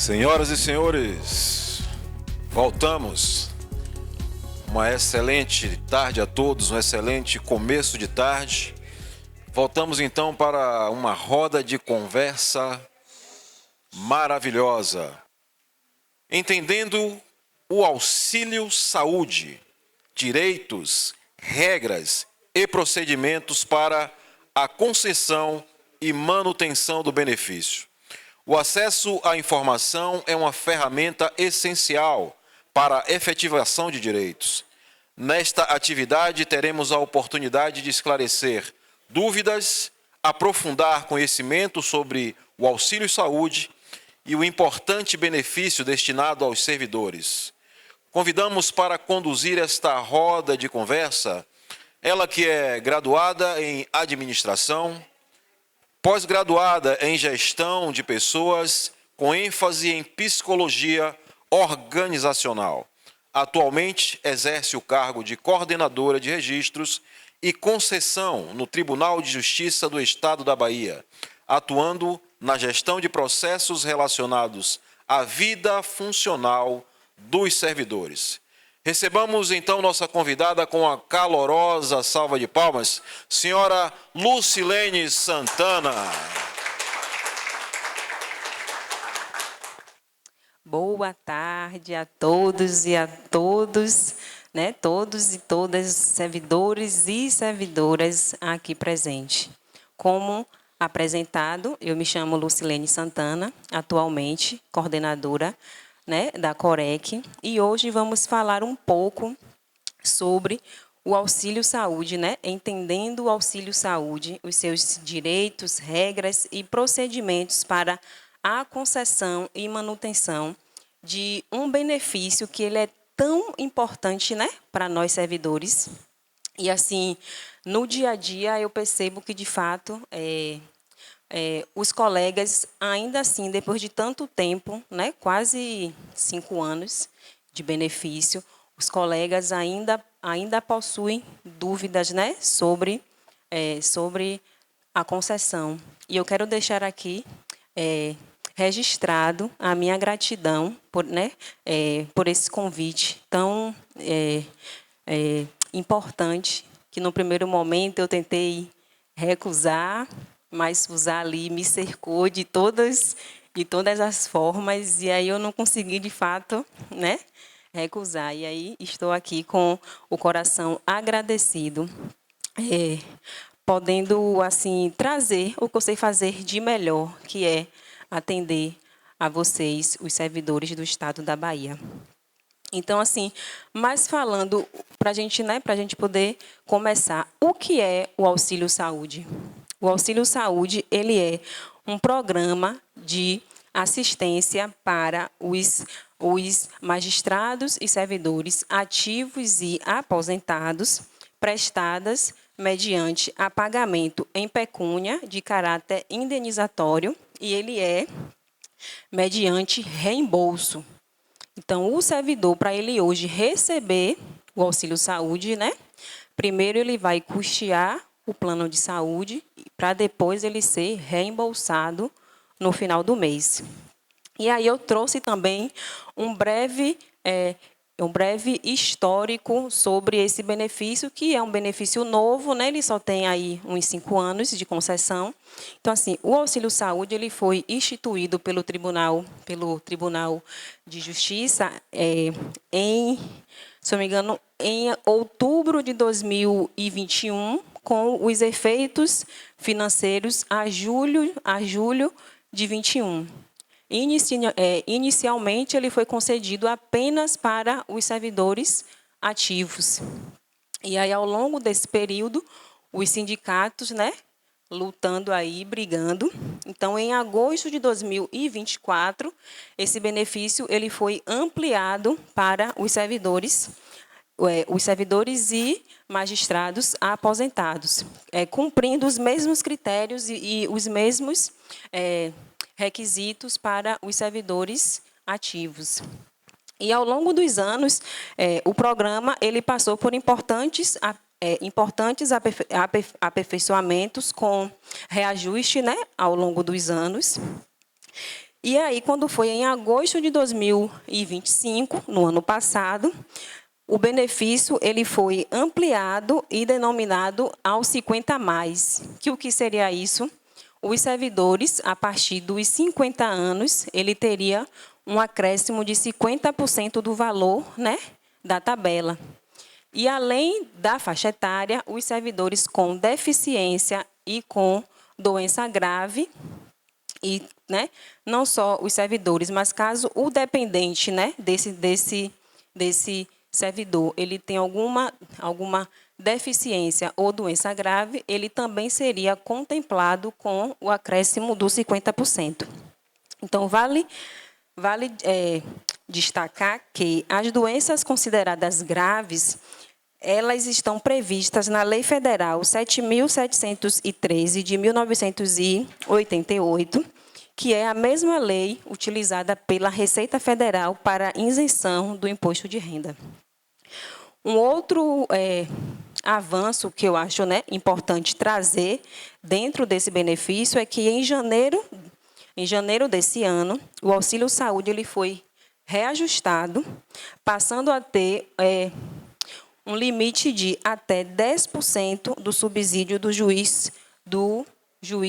Senhoras e senhores, voltamos. Uma excelente tarde a todos, um excelente começo de tarde. Voltamos então para uma roda de conversa maravilhosa. Entendendo o auxílio saúde, direitos, regras e procedimentos para a concessão e manutenção do benefício. O acesso à informação é uma ferramenta essencial para a efetivação de direitos. Nesta atividade, teremos a oportunidade de esclarecer dúvidas, aprofundar conhecimento sobre o auxílio saúde e o importante benefício destinado aos servidores. Convidamos para conduzir esta roda de conversa, ela que é graduada em administração, pós-graduada em gestão de pessoas, com ênfase em psicologia organizacional. Atualmente, exerce o cargo de coordenadora de registros e concessão no Tribunal de Justiça do Estado da Bahia, atuando na gestão de processos relacionados à vida funcional dos servidores. Recebamos, então, nossa convidada com a calorosa salva de palmas, senhora Lucilene Santana. Boa tarde a todos e a todos, né? Todos e todas, servidores e servidoras aqui presentes. Como apresentado, eu me chamo Lucilene Santana, atualmente coordenadora, né, da COREC, e hoje vamos falar um pouco sobre o auxílio saúde, né? Entendendo o auxílio saúde, os seus direitos, regras e procedimentos para a concessão e manutenção de um benefício que ele é tão importante, né, para nós servidores. E assim, no dia a dia eu percebo que de fato os colegas, ainda assim, depois de tanto tempo, né, quase 5 anos de benefício, os colegas ainda possuem dúvidas, né, sobre a concessão. E eu quero deixar aqui registrado a minha gratidão por esse convite tão importante, que no primeiro momento eu tentei recusar, mas Suzá ali me cercou de todas as formas, e aí eu não consegui, de fato, né, recusar. E aí estou aqui com o coração agradecido, podendo, assim, trazer o que eu sei fazer de melhor, que é atender a vocês, os servidores do Estado da Bahia. Então, assim, mas falando, para a gente poder começar, o que é o auxílio saúde? O auxílio saúde, ele é um programa de assistência para os magistrados e servidores ativos e aposentados, prestadas mediante a pagamento em pecúnia de caráter indenizatório, e ele é mediante reembolso. Então, o servidor, para ele hoje receber o auxílio saúde, né, primeiro ele vai custear o plano de saúde, para depois ele ser reembolsado no final do mês. E aí eu trouxe também um breve histórico sobre esse benefício, que é um benefício novo, né? Ele só tem aí uns 5 anos de concessão. Então, assim, o auxílio saúde ele foi instituído pelo Tribunal de Justiça se não me engano, em outubro de 2021, com os efeitos financeiros a julho de 21. Inicialmente, ele foi concedido apenas para os servidores ativos. E aí, ao longo desse período, os sindicatos, né, lutando aí, brigando. Então, em agosto de 2024, esse benefício ele foi ampliado para os servidores e magistrados aposentados, cumprindo os mesmos critérios e os mesmos requisitos para os servidores ativos. E, ao longo dos anos, o programa ele passou por importantes aperfeiçoamentos com reajuste, né, ao longo dos anos. E aí, quando foi em agosto de 2025, no ano passado, o benefício ele foi ampliado e denominado ao 50 a mais. Que o que seria isso? Os servidores, a partir dos 50 anos, ele teria um acréscimo de 50% do valor, né, da tabela. E além da faixa etária, os servidores com deficiência e com doença grave, e, né, não só os servidores, mas caso o dependente, né, desse servidor, ele tem alguma deficiência ou doença grave, ele também seria contemplado com o acréscimo dos 50%. Então, vale destacar que as doenças consideradas graves, elas estão previstas na Lei Federal 7.713, de 1988, que é a mesma lei utilizada pela Receita Federal para isenção do imposto de renda. Um outro avanço que eu acho, né, importante trazer dentro desse benefício é que em janeiro desse ano, o auxílio saúde ele foi reajustado, passando a ter um limite de até 10% do subsídio do juiz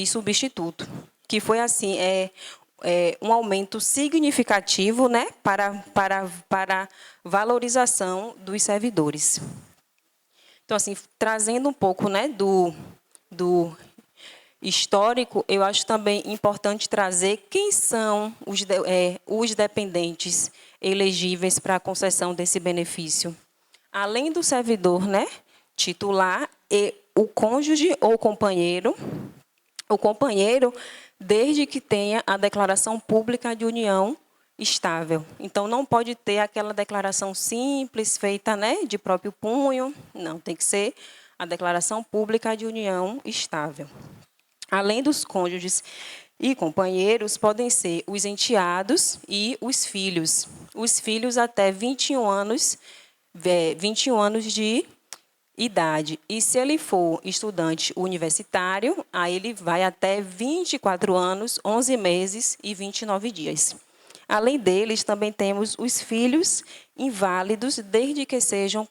substituto, que foi assim um aumento significativo, né, para valorização dos servidores. Então, assim, trazendo um pouco, né, do histórico, eu acho também importante trazer quem são os dependentes elegíveis para a concessão desse benefício. Além do servidor, né, titular e o cônjuge ou companheiro, o companheiro, desde que tenha a declaração pública de união estável. Então, não pode ter aquela declaração simples, feita, né, de próprio punho. Não, tem que ser a declaração pública de união estável. Além dos cônjuges e companheiros, podem ser os enteados e os filhos. Os filhos até 21 anos de idade. E se ele for estudante universitário, aí ele vai até 24 anos, 11 meses e 29 dias. Além deles, também temos os filhos inválidos, desde que sejam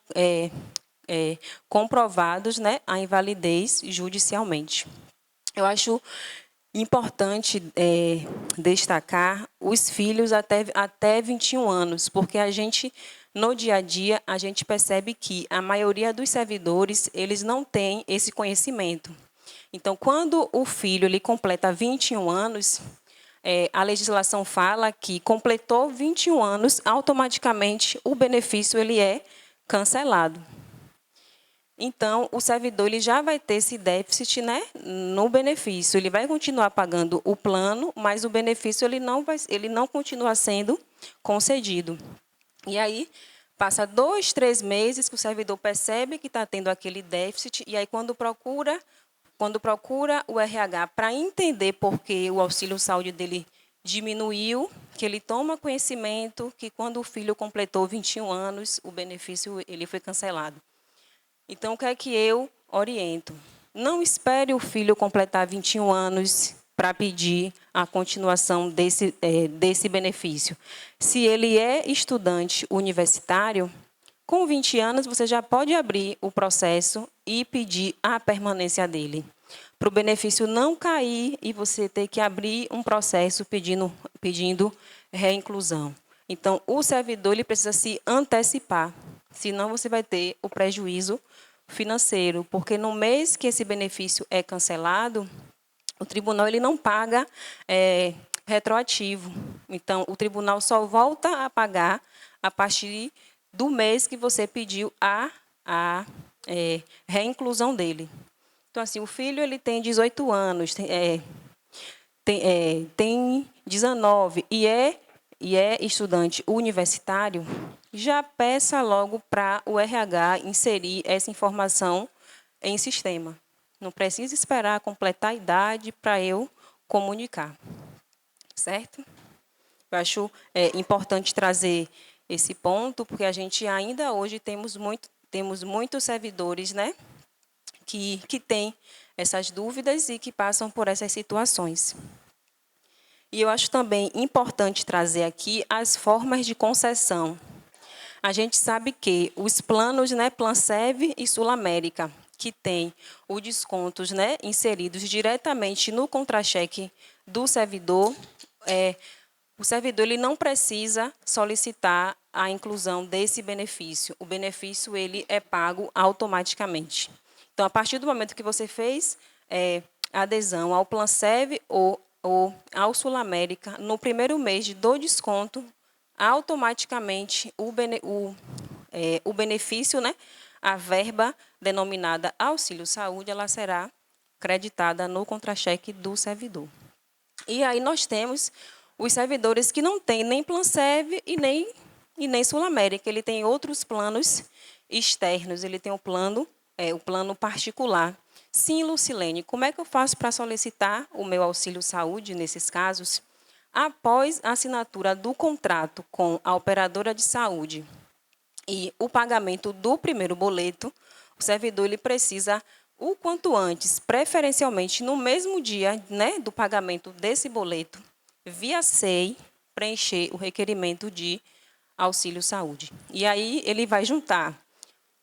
comprovados, né, a invalidez judicialmente. Eu acho importante destacar os filhos até 21 anos, porque a gente, no dia a dia, a gente percebe que a maioria dos servidores, eles não têm esse conhecimento. Então, quando o filho ele completa 21 anos, a legislação fala que completou 21 anos, automaticamente o benefício ele é cancelado. Então, o servidor ele já vai ter esse déficit, né, no benefício. Ele vai continuar pagando o plano, mas o benefício ele não continua sendo concedido. E aí, passa 2, 3 meses que o servidor percebe que está tendo aquele déficit, e aí quando procura o RH para entender por que o auxílio saúde dele diminuiu, que ele toma conhecimento que quando o filho completou 21 anos, o benefício ele foi cancelado. Então, o que é que eu oriento? Não espere o filho completar 21 anos para pedir a continuação desse benefício. Se ele é estudante universitário, com 20 anos você já pode abrir o processo e pedir a permanência dele. Para o benefício não cair e você ter que abrir um processo pedindo reinclusão. Então, o servidor ele precisa se antecipar, senão você vai ter o prejuízo financeiro, porque no mês que esse benefício é cancelado, o tribunal ele não paga retroativo. Então, o tribunal só volta a pagar a partir do mês que você pediu a reinclusão dele. Então, assim, o filho ele tem 18 anos, tem 19 e é estudante universitário, já peça logo para o RH inserir essa informação em sistema. Não precisa esperar completar a idade para eu comunicar. Certo? Eu acho importante trazer esse ponto, porque a gente ainda hoje temos muitos servidores, né, que têm essas dúvidas e que passam por essas situações. E eu acho também importante trazer aqui as formas de concessão. A gente sabe que os planos, né, Planserv e Sul América, que tem os descontos, né, inseridos diretamente no contra-cheque do servidor, o servidor ele não precisa solicitar a inclusão desse benefício. O benefício ele é pago automaticamente. Então, a partir do momento que você fez a adesão ao Planserv ou ao Sul América, no primeiro mês do desconto, automaticamente o benefício, né, a verba denominada Auxílio Saúde, ela será creditada no contra-cheque do servidor. E aí nós temos os servidores que não têm nem Planserv e nem Sul América. Ele tem outros planos externos, ele tem o plano particular. Sim, Lucilene, como é que eu faço para solicitar o meu auxílio saúde nesses casos? Após a assinatura do contrato com a operadora de saúde e o pagamento do primeiro boleto, o servidor ele precisa, o quanto antes, preferencialmente no mesmo dia, né, do pagamento desse boleto, via SEI, preencher o requerimento de auxílio saúde. E aí ele vai juntar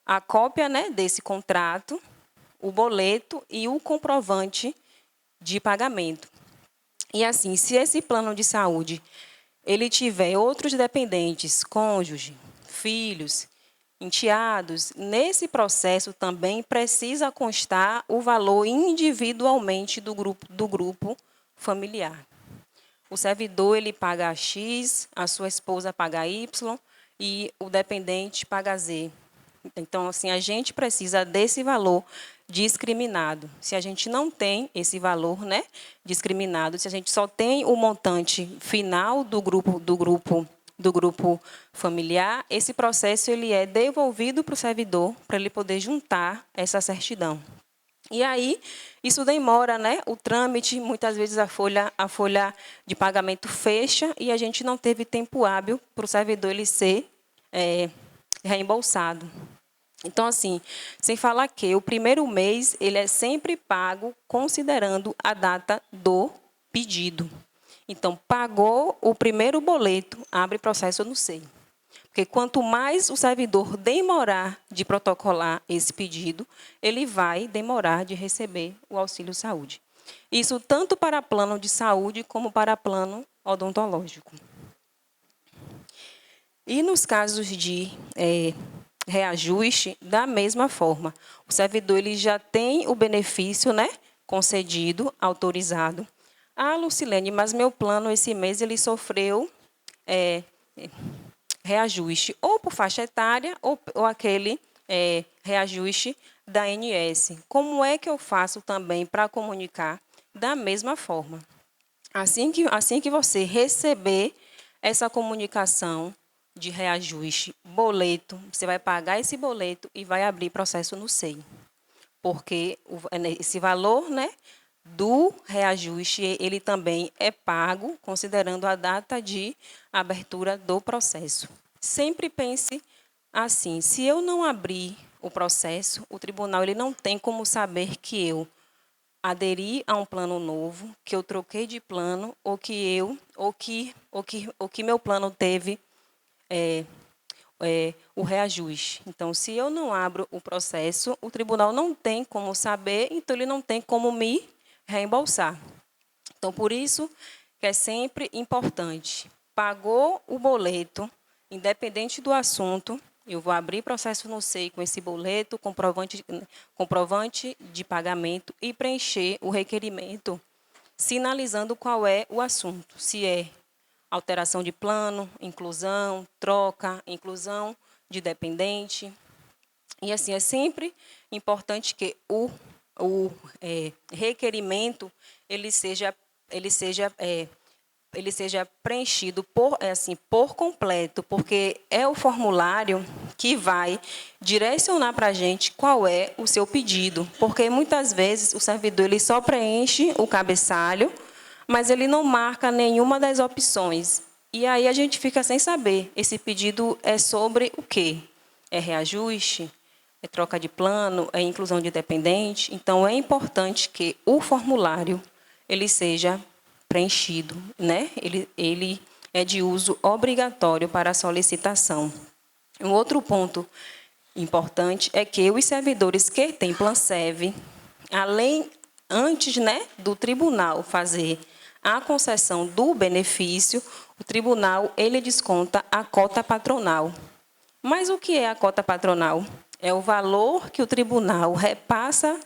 a cópia, né, desse contrato, o boleto e o comprovante de pagamento. E assim, se esse plano de saúde ele tiver outros dependentes, cônjuge, filhos, enteados, nesse processo também precisa constar o valor individualmente do grupo familiar. O servidor ele paga X, a sua esposa paga Y e o dependente paga Z. Então, assim, a gente precisa desse valor discriminado. Se a gente não tem esse valor, né, discriminado, se a gente só tem o montante final do grupo familiar, esse processo ele é devolvido para o servidor para ele poder juntar essa certidão. E aí, isso demora, né? O trâmite, muitas vezes a folha de pagamento fecha e a gente não teve tempo hábil para o servidor ele ser reembolsado. Então, assim, sem falar que o primeiro mês ele é sempre pago considerando a data do pedido. Então, pagou o primeiro boleto, abre processo no SEI. Porque quanto mais o servidor demorar de protocolar esse pedido, ele vai demorar de receber o auxílio saúde. Isso tanto para plano de saúde como para plano odontológico. E nos casos de reajuste, da mesma forma. O servidor ele já tem o benefício, né, concedido, autorizado. Ah, Lucilene, mas meu plano esse mês ele sofreu reajuste ou por faixa etária ou aquele reajuste da ANS. Como é que eu faço também para comunicar da mesma forma? Assim que você receber essa comunicação de reajuste, boleto, você vai pagar esse boleto e vai abrir processo no SEI. Porque esse valor, né, do reajuste, ele também é pago considerando a data de abertura do processo. Sempre pense assim, se eu não abrir o processo, o tribunal ele não tem como saber que eu aderi a um plano novo, que eu troquei de plano ou que meu plano teve o reajuste. Então, se eu não abro o processo, o tribunal não tem como saber, então ele não tem como me reembolsar. Então, por isso que é sempre importante. Pagou o boleto, independente do assunto, eu vou abrir processo no SEI com esse boleto, comprovante de pagamento e preencher o requerimento, sinalizando qual é o assunto. Se é alteração de plano, inclusão, troca, inclusão de dependente. E assim, é sempre importante que o requerimento ele seja preenchido por completo, porque é o formulário que vai direcionar para a gente qual é o seu pedido. Porque muitas vezes o servidor ele só preenche o cabeçalho, mas ele não marca nenhuma das opções. E aí a gente fica sem saber, esse pedido é sobre o quê? É reajuste? É troca de plano? É inclusão de dependente? Então, é importante que o formulário ele seja preenchido, né? Ele é de uso obrigatório para a solicitação. Um outro ponto importante é que os servidores que têm Planserv, antes, né, do tribunal fazer a concessão do benefício, o tribunal ele desconta a cota patronal. Mas o que é a cota patronal? É o valor que o tribunal repassa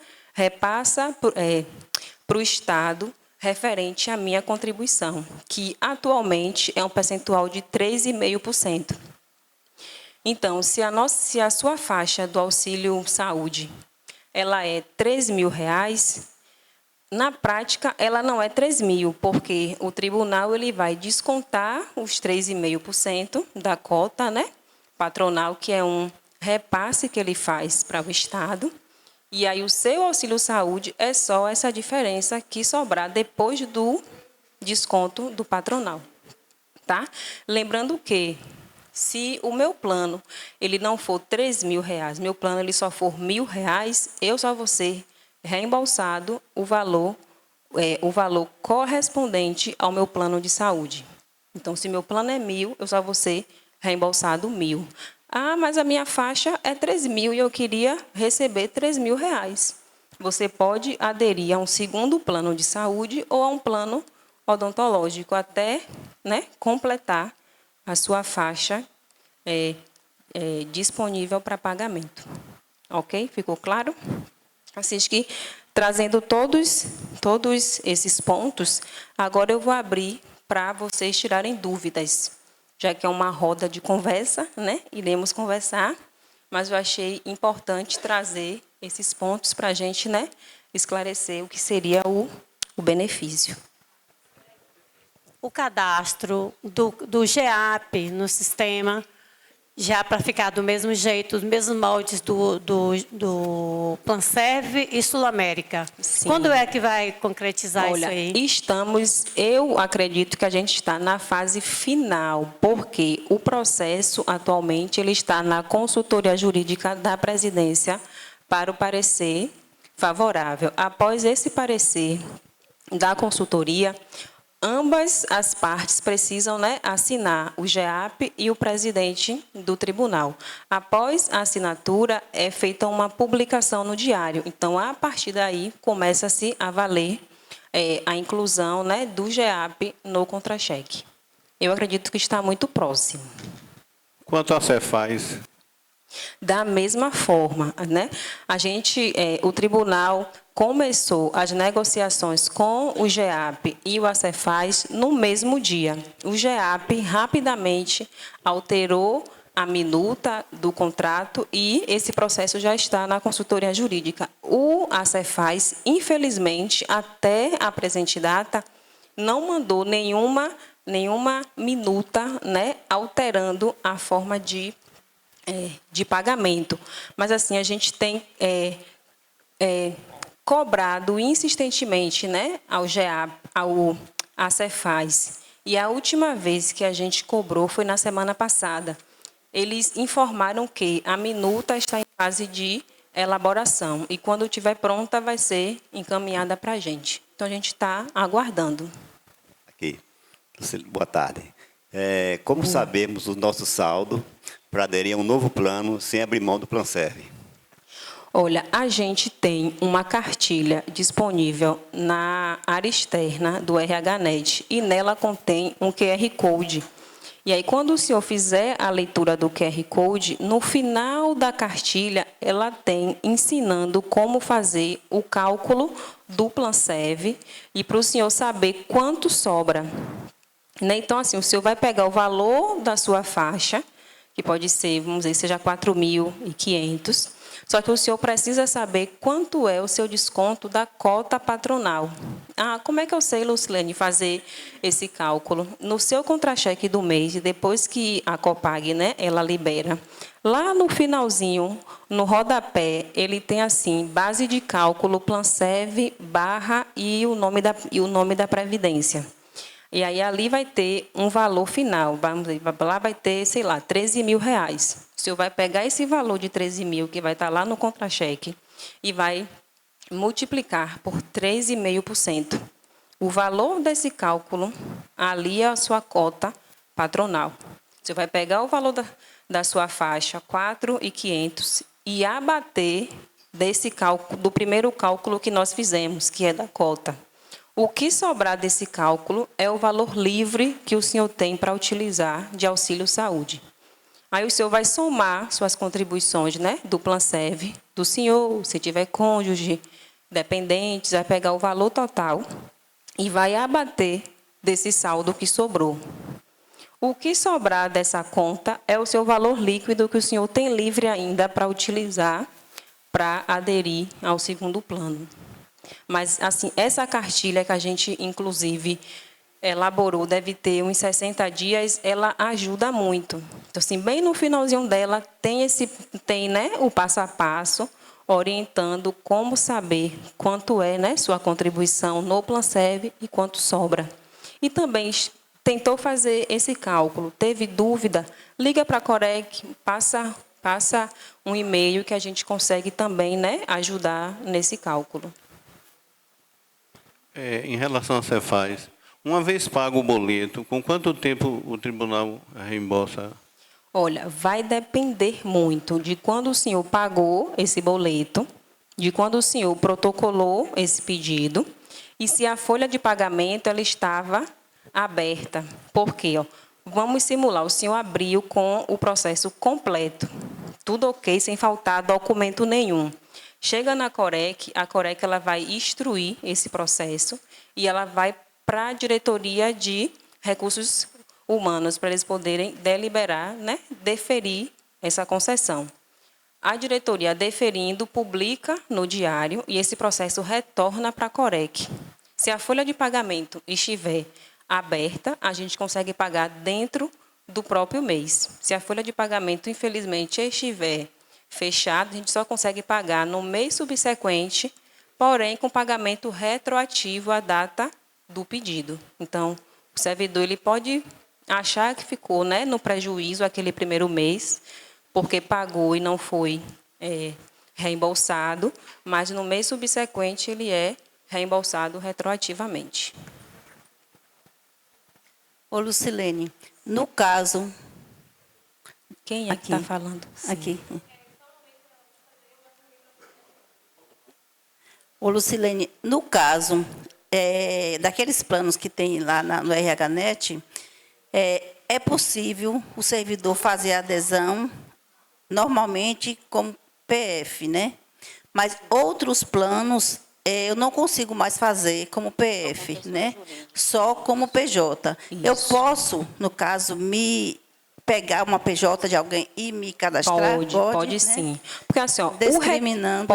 para o Estado referente à minha contribuição, que atualmente é um percentual de 3,5%. Então, se a sua faixa do auxílio saúde ela é R$3.000, na prática ela não é 3.000, porque o tribunal ele vai descontar os 3,5% da cota, né, patronal, que é um repasse que ele faz para o Estado. E aí o seu auxílio-saúde é só essa diferença que sobrar depois do desconto do patronal, tá? Lembrando que se o meu plano ele não for R$3.000, meu plano ele só for R$1.000, eu só vou ser reembolsado o valor correspondente ao meu plano de saúde. Então, se meu plano é 1.000, eu só vou ser reembolsado 1.000. Ah, mas a minha faixa é 3.000 e eu queria receber R$3.000. Você pode aderir a um segundo plano de saúde ou a um plano odontológico até, né, completar a sua faixa disponível para pagamento. Ok? Ficou claro? Assim que, trazendo todos esses pontos, agora eu vou abrir para vocês tirarem dúvidas, já que é uma roda de conversa, né? Iremos conversar, mas eu achei importante trazer esses pontos para a gente, né, esclarecer o que seria o benefício. O cadastro do GEAP no sistema, já para ficar do mesmo jeito, os mesmos moldes do Planserv e Sul América. Sim. Quando é que vai concretizar isso aí? Eu acredito que a gente está na fase final, porque o processo atualmente ele está na consultoria jurídica da presidência para o parecer favorável. Após esse parecer da consultoria, ambas as partes precisam, né, assinar, o GEAP e o presidente do tribunal. Após a assinatura, é feita uma publicação no diário. Então, a partir daí, começa-se a valer a inclusão, né, do GEAP no contra-cheque. Eu acredito que está muito próximo. Quanto a Cefaz? Da mesma forma, né? O tribunal começou as negociações com o GEAP e o Acefaz no mesmo dia. O GEAP rapidamente alterou a minuta do contrato e esse processo já está na consultoria jurídica. O Acefaz, infelizmente, até a presente data, não mandou nenhuma minuta, né, alterando a forma de pagamento. Mas, assim, a gente tem cobrado insistentemente, né, ao GEAP, ao Acefaz. E a última vez que a gente cobrou foi na semana passada. Eles informaram que a minuta está em fase de elaboração e, quando estiver pronta, vai ser encaminhada para a gente. Então, a gente está aguardando. Aqui. Boa tarde. Como sabemos o nosso saldo para aderir a um novo plano sem abrir mão do Planserv? Olha, a gente tem uma cartilha disponível na área externa do RHNet e nela contém um QR Code. E aí, quando o senhor fizer a leitura do QR Code, no final da cartilha, ela tem ensinando como fazer o cálculo do Planserv e para o senhor saber quanto sobra. Então, assim, o senhor vai pegar o valor da sua faixa, que pode ser, vamos dizer, seja 4.500, só que o senhor precisa saber quanto é o seu desconto da cota patronal. Ah, como é que eu sei, Lucilene, fazer esse cálculo? No seu contra-cheque do mês, depois que a Copag, né, ela libera, lá no finalzinho, no rodapé, ele tem assim, base de cálculo, Planserv, barra e o nome da Previdência. E aí, ali vai ter um valor final. Vamos dizer, lá vai ter, sei lá, R$13.000. O senhor vai pegar esse valor de 13.000, que vai estar lá no contra-cheque, e vai multiplicar por 3,5%. O valor desse cálculo ali é a sua cota patronal. Você vai pegar o valor da sua faixa, 4.500, e abater desse cálculo, do primeiro cálculo que nós fizemos, que é da cota. O que sobrar desse cálculo é o valor livre que o senhor tem para utilizar de auxílio saúde. Aí o senhor vai somar suas contribuições, né, do Planserve, do senhor, se tiver cônjuge, dependentes, vai pegar o valor total e vai abater desse saldo que sobrou. O que sobrar dessa conta é o seu valor líquido que o senhor tem livre ainda para utilizar para aderir ao segundo plano. Mas, assim, essa cartilha que a gente, inclusive, elaborou, deve ter uns 60 dias, ela ajuda muito. Então, assim, bem no finalzinho dela, tem, né, o passo a passo, orientando como saber quanto é, né, sua contribuição no Planserve e quanto sobra. E também tentou fazer esse cálculo, teve dúvida, liga para a Corec, passa um e-mail que a gente consegue também, né, ajudar nesse cálculo. Em relação à Cefaz, uma vez pago o boleto, com quanto tempo o tribunal reembolsa? Olha, vai depender muito de quando o senhor pagou esse boleto, de quando o senhor protocolou esse pedido e se a folha de pagamento ela estava aberta. Por quê? Vamos simular, o senhor abriu com o processo completo, tudo ok, sem faltar documento nenhum. Chega na Corec, a Corec ela vai instruir esse processo e ela vai para a diretoria de recursos humanos, para eles poderem deliberar, né, deferir essa concessão. A diretoria, deferindo, publica no diário e esse processo retorna para a Corec. Se a folha de pagamento estiver aberta, a gente consegue pagar dentro do próprio mês. Se a folha de pagamento, infelizmente, estiver fechada, a gente só consegue pagar no mês subsequente, porém com pagamento retroativo à data do pedido. Então, o servidor ele pode achar que ficou, né, no prejuízo aquele primeiro mês, porque pagou e não foi reembolsado, mas no mês subsequente ele é reembolsado retroativamente. Ô, Lucilene, no caso... Quem é que está falando? Sim. Aqui. Ô, Lucilene, no caso daqueles planos que tem lá no RHNet, é possível o servidor fazer a adesão normalmente como PF, né? Mas outros planos eu não consigo mais fazer como PF, né? Só como PJ. Isso. Eu posso, no caso, me pegar uma PJ de alguém e me cadastrar? Pode né? sim. Porque assim, ó, discriminando.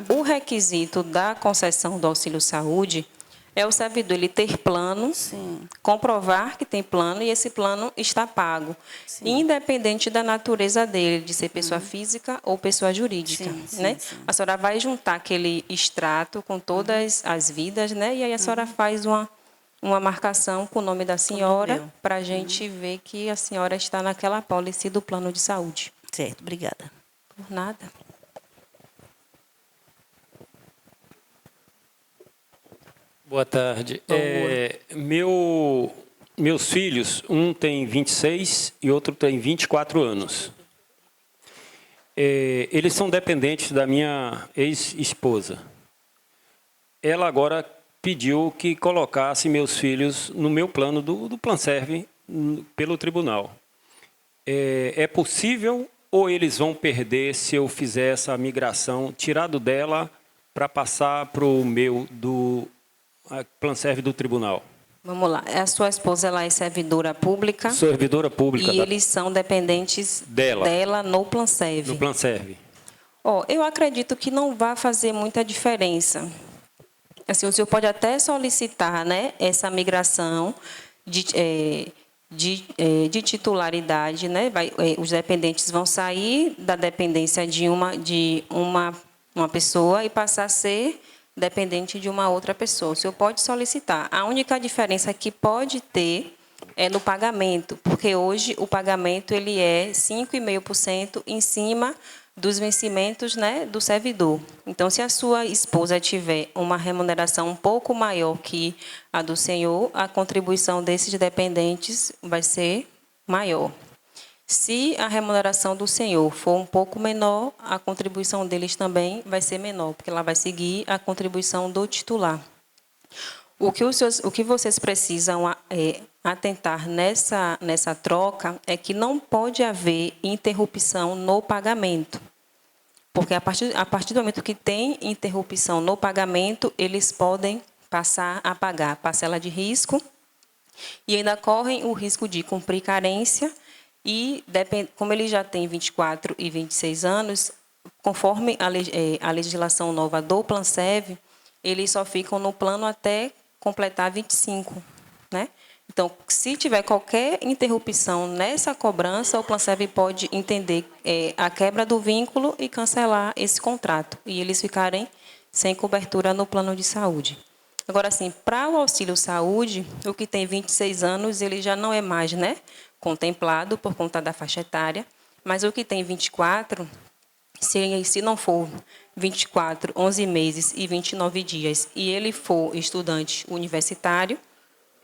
O requisito da concessão do auxílio saúde é o servidor ele ter plano, Sim. comprovar que tem plano e esse plano está pago, independente da natureza dele, de ser pessoa física ou pessoa jurídica, né? Sim. A senhora vai juntar aquele extrato com todas as vidas, né? E aí a senhora faz uma marcação com o nome da senhora para a gente ver que a senhora está naquela pólice do plano de saúde. Certo, obrigada. Por nada. Boa tarde. Meus filhos, um tem 26 e outro tem 24 anos. Eles são dependentes da minha ex-esposa. Ela agora pediu que colocasse meus filhos no meu plano do Planserve pelo tribunal. É possível ou eles vão perder se eu fizer essa migração, tirado dela para passar para o meu a Planserve do tribunal? Vamos lá. A sua esposa ela é servidora pública. Servidora pública. E eles são dependentes dela no Planserve. No Planserve. Eu acredito que não vai fazer muita diferença. Assim, o senhor pode até solicitar, né, essa migração de titularidade, né? Os dependentes vão sair da dependência de uma pessoa e passar a ser dependente de uma outra pessoa. O senhor pode solicitar. A única diferença que pode ter é no pagamento, porque hoje o pagamento ele é 5,5% em cima dos vencimentos, né, do servidor. Então, se a sua esposa tiver uma remuneração um pouco maior que a do senhor, a contribuição desses dependentes vai ser maior. Se a remuneração do senhor for um pouco menor, a contribuição deles também vai ser menor, porque ela vai seguir a contribuição do titular. O que vocês precisam atentar nessa troca é que não pode haver interrupção no pagamento. Porque a partir do momento que tem interrupção no pagamento, eles podem passar a pagar parcela de risco e ainda correm o risco de cumprir carência e, como ele já tem 24 e 26 anos, conforme a legislação nova do Planserv, eles só ficam no plano até completar 25, né? Então, se tiver qualquer interrupção nessa cobrança, o Planserv pode entender a quebra do vínculo e cancelar esse contrato, e eles ficarem sem cobertura no plano de saúde. Agora, assim, para o auxílio saúde, o que tem 26 anos, ele já não é mais, né, contemplado por conta da faixa etária, mas o que tem 24, se não for 24, 11 meses e 29 dias, e ele for estudante universitário,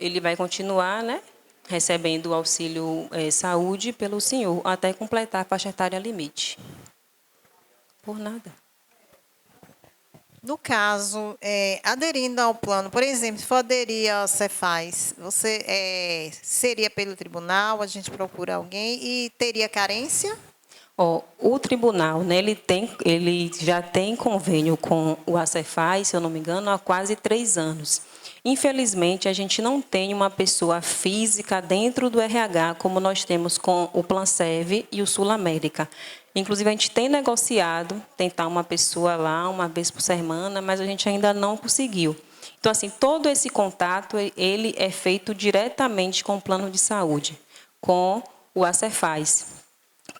ele vai continuar, né, recebendo o auxílio saúde pelo senhor, até completar a faixa etária limite. Por nada. No caso, aderindo ao plano, por exemplo, se for aderir ao Cefaz, você seria pelo tribunal, a gente procura alguém e teria carência? O tribunal, né, ele já tem convênio com o Acefaz, se eu não me engano, há quase 3 anos. Infelizmente, a gente não tem uma pessoa física dentro do RH, como nós temos com o Planserv e o Sul América. Inclusive, a gente tem negociado tentar uma pessoa lá uma vez por semana, mas a gente ainda não conseguiu. Então, assim, todo esse contato, ele é feito diretamente com o plano de saúde, com o Acefaz,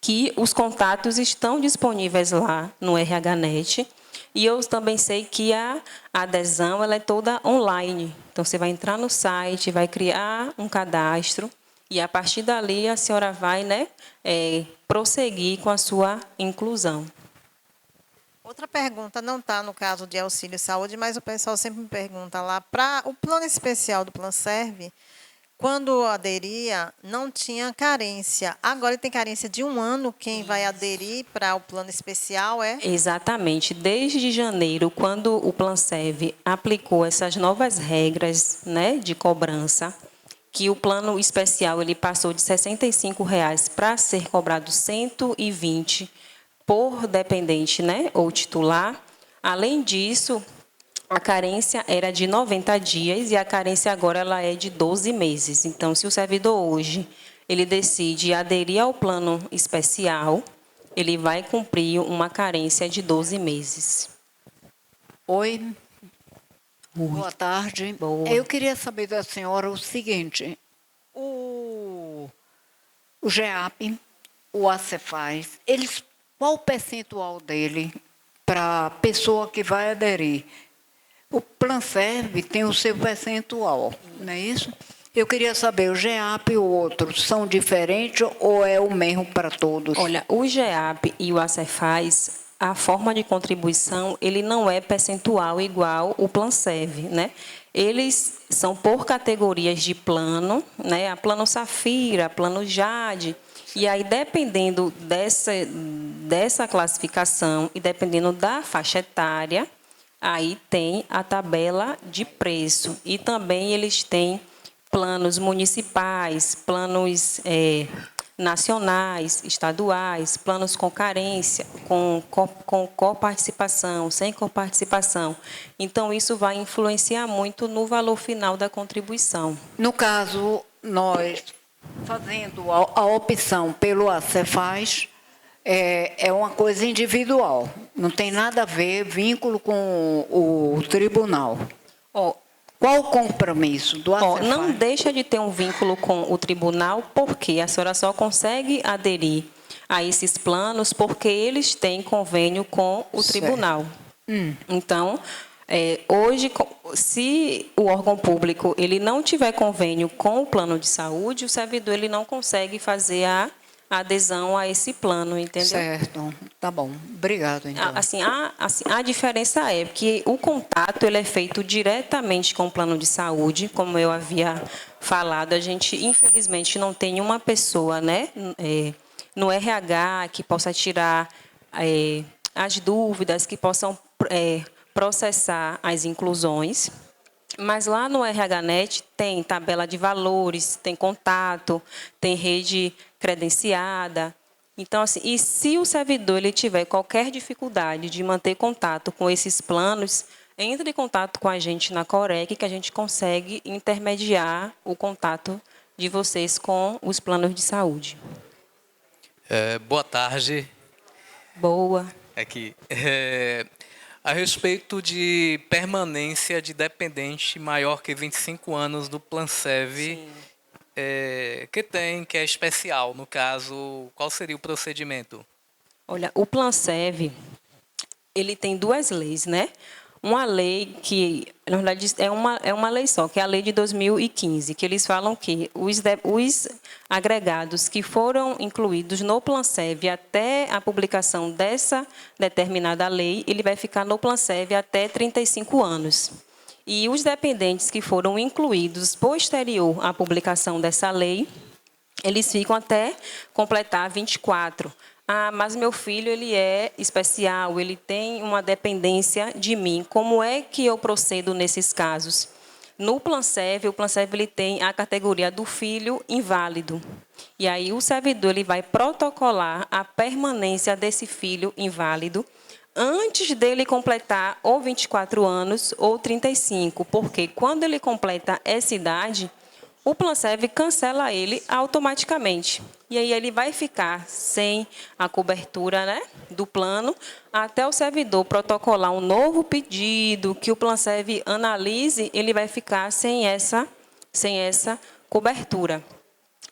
que os contatos estão disponíveis lá no RHNet, e eu também sei que a adesão ela é toda online. Então, você vai entrar no site, vai criar um cadastro, e a partir dali a senhora vai, né, prosseguir com a sua inclusão. Outra pergunta, não está no caso de auxílio saúde, mas o pessoal sempre me pergunta lá, para o plano especial do Planserv, quando aderia, não tinha carência. Agora tem carência de 1 ano, quem vai aderir para o plano especial é? Exatamente. Desde janeiro, quando o Planserv aplicou essas novas regras, né, de cobrança, que o plano especial ele passou de R$ 65,00 para ser cobrado R$ 120 por dependente, né, ou titular. Além disso, a carência era de 90 dias e a carência agora ela é de 12 meses. Então, se o servidor hoje ele decide aderir ao plano especial, ele vai cumprir uma carência de 12 meses. Oi. Boa tarde. Boa. Eu queria saber da senhora o seguinte, o GEAP, o Acefaz, qual o percentual dele para a pessoa que vai aderir? O Planserv tem o seu percentual, não é isso? Eu queria saber, o GEAP e o outro são diferentes ou é o mesmo para todos? Olha, o GEAP e o Acefaz, a forma de contribuição, ele não é percentual igual o Planserv, né? Eles são por categorias de plano, né? A plano Safira, plano Jade. E aí, dependendo dessa classificação e dependendo da faixa etária, aí tem a tabela de preço. E também eles têm planos municipais, planos nacionais, estaduais, planos com carência, com coparticipação, sem coparticipação. Então, isso vai influenciar muito no valor final da contribuição. No caso, nós fazendo a opção pelo Acefaz, é uma coisa individual, não tem nada a ver vínculo com o tribunal. Qual o compromisso do Acefaz? Não deixa de ter um vínculo com o tribunal, porque a senhora só consegue aderir a esses planos porque eles têm convênio com o tribunal. Então, hoje, se o órgão público ele não tiver convênio com o plano de saúde, o servidor ele não consegue fazer a adesão a esse plano, entendeu? Certo, tá bom. Obrigado, então. A diferença é que o contato ele é feito diretamente com o plano de saúde, como eu havia falado. A gente, infelizmente, não tem uma pessoa, né, no RH que possa tirar as dúvidas, que possam processar as inclusões. Mas lá no RHNet tem tabela de valores, tem contato, tem rede credenciada. Então, assim, e se o servidor ele tiver qualquer dificuldade de manter contato com esses planos, entre em contato com a gente na Corec, que a gente consegue intermediar o contato de vocês com os planos de saúde. Boa tarde. Boa. Aqui. A respeito de permanência de dependente maior que 25 anos do Planserv, que é especial, no caso, qual seria o procedimento? Olha, o Planserv, ele tem duas leis, né? Uma lei que, na verdade, é uma lei só, que é a lei de 2015, que eles falam que os agregados que foram incluídos no Planserv até a publicação dessa determinada lei, ele vai ficar no Planserv até 35 anos. E os dependentes que foram incluídos posterior à publicação dessa lei, eles ficam até completar 24. Mas meu filho ele é especial, ele tem uma dependência de mim. Como é que eu procedo nesses casos? No Planserv, o Planserv ele tem a categoria do filho inválido. E aí o servidor ele vai protocolar a permanência desse filho inválido antes dele completar ou 24 anos ou 35, porque quando ele completa essa idade, o Planserv cancela ele automaticamente. E aí ele vai ficar sem a cobertura, né, do plano, até o servidor protocolar um novo pedido, que o Planserv analise, ele vai ficar sem essa cobertura.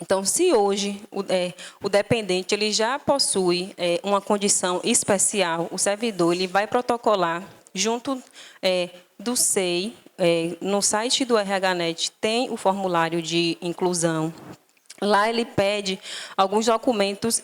Então, se hoje o dependente ele já possui uma condição especial, o servidor ele vai protocolar junto do SEI, no site do RHNet tem o formulário de inclusão. Lá ele pede alguns documentos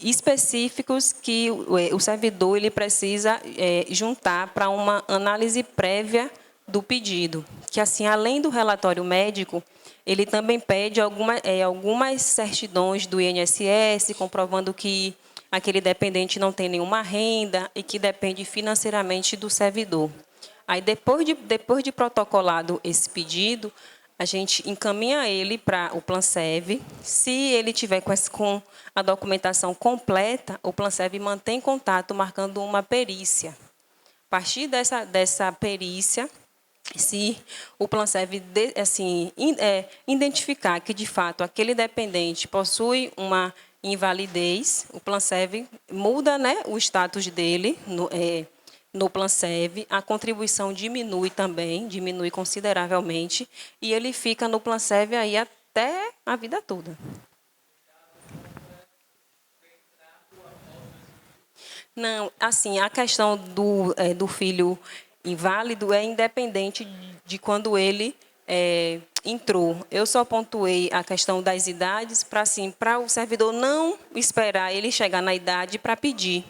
específicos que o servidor ele precisa juntar para uma análise prévia do pedido. Que, assim, além do relatório médico, ele também pede algumas certidões do INSS, comprovando que aquele dependente não tem nenhuma renda e que depende financeiramente do servidor. Aí, depois de protocolado esse pedido, a gente encaminha ele para o Planserv. Se ele tiver com a documentação completa, o Planserv mantém contato, marcando uma perícia. A partir dessa perícia, se o Planserv identificar que, de fato, aquele dependente possui uma invalidez, o Planserv muda, né, o status dele no Planserv, a contribuição diminui também, diminui consideravelmente, e ele fica no Planserv aí até a vida toda. Não, assim, a questão do filho inválido é independente de quando ele entrou. Eu só pontuei a questão das idades para o servidor não esperar ele chegar na idade para pedir.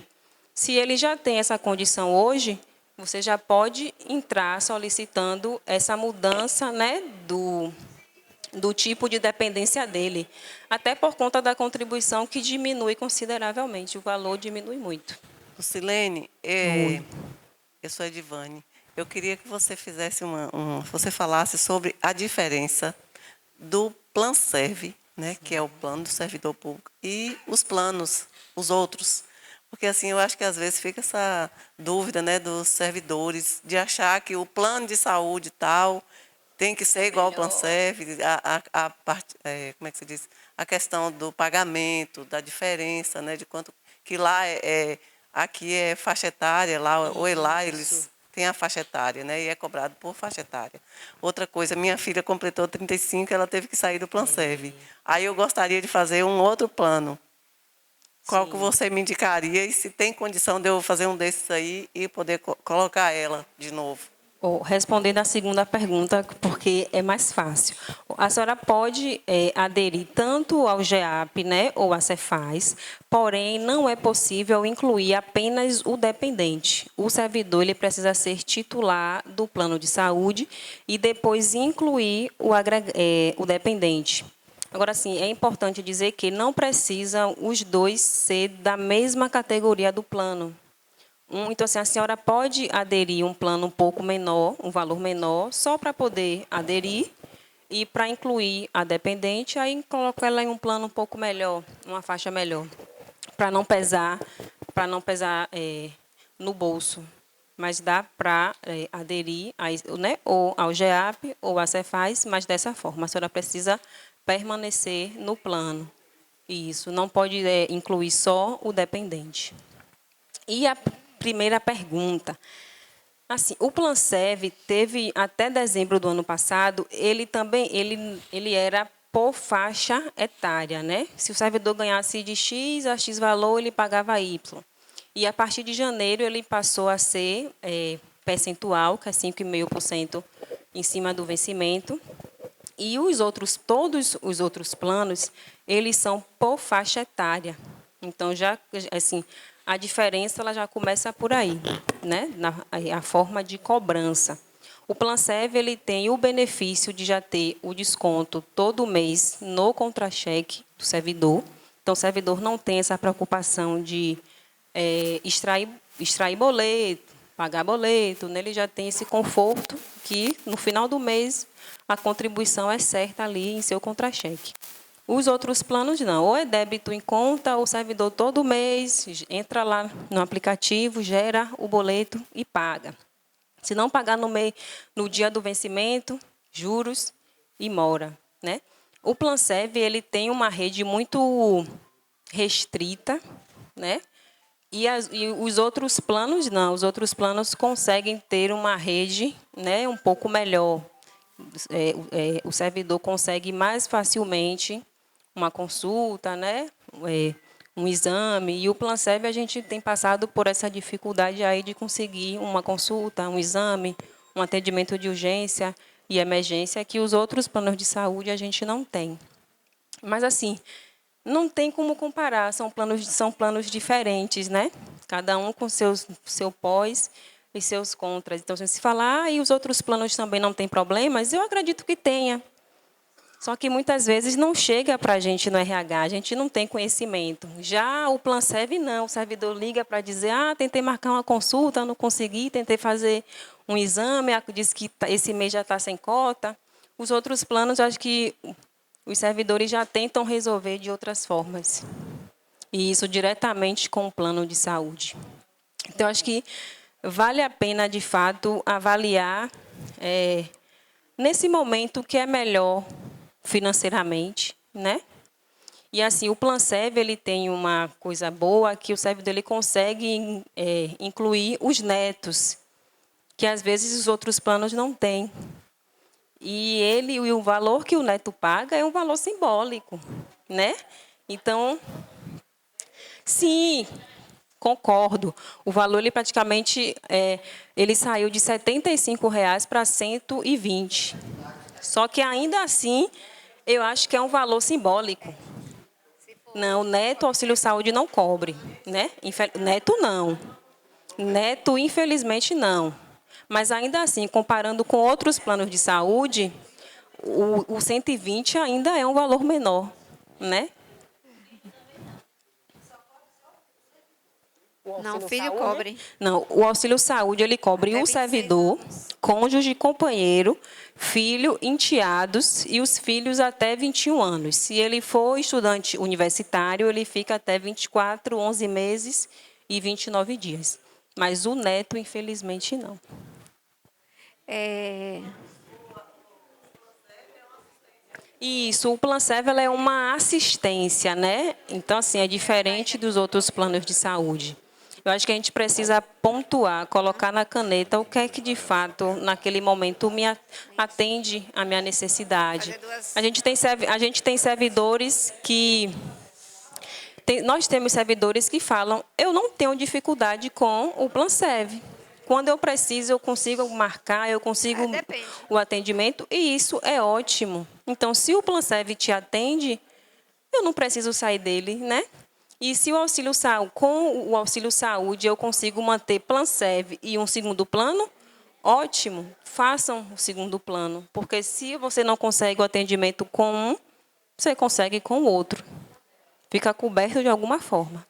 Se ele já tem essa condição hoje, você já pode entrar solicitando essa mudança, né, do tipo de dependência dele, até por conta da contribuição que diminui consideravelmente, o valor diminui muito. Lucilene, eu sou a Edivane. Eu queria que você fizesse você falasse sobre a diferença do Planserv, né, que é o plano do servidor público, e os planos, os outros. Porque, assim, eu acho que às vezes fica essa dúvida, né, dos servidores de achar que o plano de saúde tal tem que ser igual ao Planserv, como é que se diz? A questão do pagamento, da diferença, né, de quanto que lá aqui é faixa etária, lá eles têm a faixa etária, né, e é cobrado por faixa etária. Outra coisa, minha filha completou 35, ela teve que sair do Planserv. Aí eu gostaria de fazer um outro plano. Qual que você me indicaria e se tem condição de eu fazer um desses aí e poder colocar ela de novo? Respondendo à segunda pergunta, porque é mais fácil. A senhora pode aderir tanto ao GEAP, né, ou à Cefaz, porém não é possível incluir apenas o dependente. O servidor ele precisa ser titular do plano de saúde e depois incluir o dependente. Agora, sim, é importante dizer que não precisam os dois ser da mesma categoria do plano. Então, assim, a senhora pode aderir a um plano um pouco menor, um valor menor, só para poder aderir e para incluir a dependente, aí coloca ela em um plano um pouco melhor, uma faixa melhor, para não pesar no bolso. Mas dá para aderir né, ou ao GEAP ou à Cefaz, mas dessa forma. A senhora precisa permanecer no plano. Isso, não pode incluir só o dependente. E a primeira pergunta. Assim, o Planserv teve, até dezembro do ano passado, ele era por faixa etária, né? Se o servidor ganhasse de X a X valor, ele pagava Y. E a partir de janeiro, ele passou a ser percentual, que é 5,5% em cima do vencimento. E todos os outros planos, eles são por faixa etária. Então, já, assim, a diferença ela já começa por aí, né? A forma de cobrança. O Planserv ele tem o benefício de já ter o desconto todo mês no contra-cheque do servidor. Então, o servidor não tem essa preocupação de extrair boleto, pagar boleto, né? Ele já tem esse conforto que, no final do mês, a contribuição é certa ali em seu contra-cheque. Os outros planos não, ou é débito em conta, ou o servidor todo mês entra lá no aplicativo, gera o boleto e paga. Se não pagar no dia do vencimento, juros e mora, né? O Planserv ele tem uma rede muito restrita, né? E os outros planos não, os outros planos conseguem ter uma rede, né, um pouco melhor. O servidor consegue mais facilmente uma consulta, né, um exame, e o Planserv a gente tem passado por essa dificuldade aí de conseguir uma consulta, um exame, um atendimento de urgência e emergência que os outros planos de saúde a gente não tem. Mas assim, não tem como comparar, são planos diferentes, né? Cada um com seu pós e seus contras. Então, se falar, e os outros planos também não têm problemas, eu acredito que tenha. Só que muitas vezes não chega para a gente no RH, a gente não tem conhecimento. Já o Planserv não, o servidor liga para dizer, tentei marcar uma consulta, não consegui, tentei fazer um exame, disse que esse mês já está sem cota. Os outros planos, acho que os servidores já tentam resolver de outras formas. E isso diretamente com o plano de saúde. Então, acho que vale a pena, de fato, avaliar nesse momento o que é melhor financeiramente, né? E assim, o Planserv ele tem uma coisa boa que o servidor ele consegue incluir os netos, que às vezes os outros planos não têm. E o valor que o neto paga é um valor simbólico, né? Então, sim, concordo. O valor ele praticamente ele saiu de R$ 75,00 para 120. Só que ainda assim, eu acho que é um valor simbólico. Não, o neto auxílio saúde não cobre, né? Neto não. Neto, infelizmente, não. Mas ainda assim, comparando com outros planos de saúde, o 120 ainda é um valor menor, né? Não, o filho cobre. Não, o auxílio saúde ele cobre o servidor, cônjuge, companheiro, filho, enteados e os filhos até 21 anos. Se ele for estudante universitário, ele fica até 24, 11 meses e 29 dias. Mas o neto, infelizmente, não. Isso, o Planserv é uma assistência, né? Então, assim, é diferente dos outros planos de saúde. Eu acho que a gente precisa pontuar, colocar na caneta o que é que, de fato, naquele momento me atende à minha necessidade. A gente tem servidores que... nós temos servidores que falam, eu não tenho dificuldade com o Planserv, quando eu preciso, eu consigo marcar, eu consigo o atendimento, e isso é ótimo. Então, se o Planserv te atende, eu não preciso sair dele, né? E se com o auxílio saúde eu consigo manter Planserv e um segundo plano, ótimo, façam o segundo plano. Porque se você não consegue o atendimento com um, você consegue com o outro. Fica coberto de alguma forma.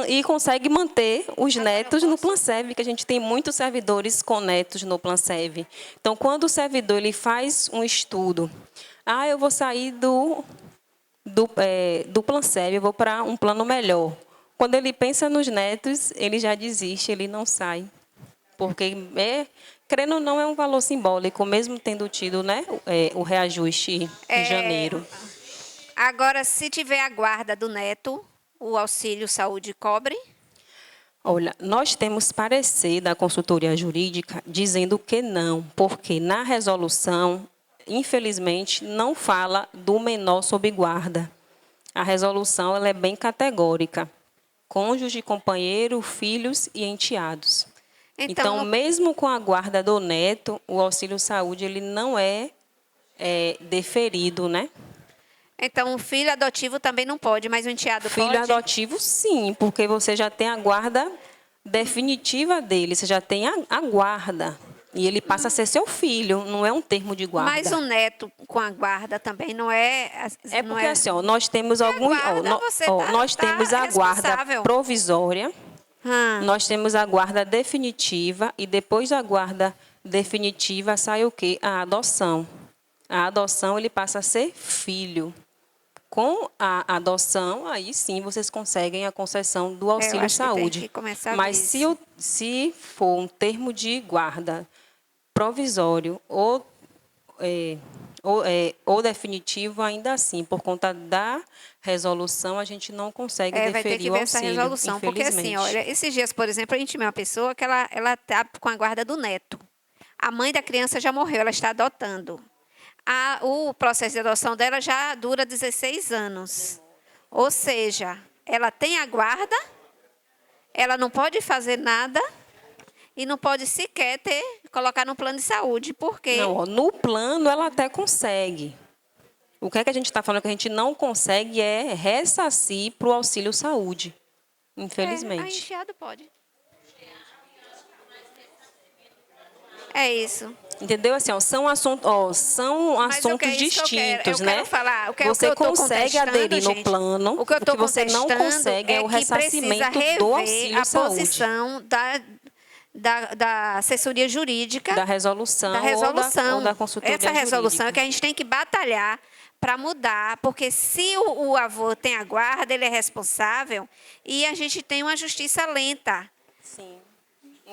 E consegue manter os netos no Planserv, que a gente tem muitos servidores com netos no Planserv. Então, quando o servidor ele faz um estudo, eu vou sair do Planserv, eu vou para um plano melhor. Quando ele pensa nos netos, ele já desiste, ele não sai. Porque, querendo ou não, é um valor simbólico, mesmo tendo tido, né, o reajuste em janeiro. Agora, se tiver a guarda do neto, o auxílio saúde cobre? Olha, nós temos parecer da consultoria jurídica dizendo que não, porque na resolução, infelizmente, não fala do menor sob guarda. A resolução ela é bem categórica. Cônjuge, companheiro, filhos e enteados. Então, mesmo com a guarda do neto, o auxílio saúde ele não é deferido, né? Então, o filho adotivo também não pode, mas o enteado pode? Filho adotivo, sim, porque você já tem a guarda definitiva dele, você já tem a guarda. E ele passa a ser seu filho, não é um termo de guarda. Mas o neto com a guarda também não é... Porque assim, nós temos alguns... nós temos a guarda provisória, nós temos a guarda definitiva, e depois da guarda definitiva sai o quê? A adoção. A adoção, ele passa a ser filho. Com a adoção, aí sim vocês conseguem a concessão do auxílio saúde. Mas se for um termo de guarda provisório ou definitivo, ainda assim, por conta da resolução, a gente não consegue deferir vai ter que o ver auxílio, essa resolução, porque assim, olha, esses dias, por exemplo, a gente viu uma pessoa que ela está com a guarda do neto. A mãe da criança já morreu, ela está adotando. O processo de adoção dela já dura 16 anos. Ou seja, ela tem a guarda, ela não pode fazer nada e não pode sequer colocar no plano de saúde. Por quê? Não, no plano ela até consegue. O que é que a gente está falando que a gente não consegue é ressarcir para o auxílio saúde, infelizmente. A enteado pode. É isso. Entendeu? Assim, são assuntos distintos, né? Você consegue aderir no plano, o que eu estou você não consegue é o ressarcimento do auxílio saúde. A posição da assessoria jurídica. Da resolução. Ou da consultoria Essa resolução jurídica. É que a gente tem que batalhar para mudar, porque se o avô tem a guarda, ele é responsável, e a gente tem uma justiça lenta. Sim.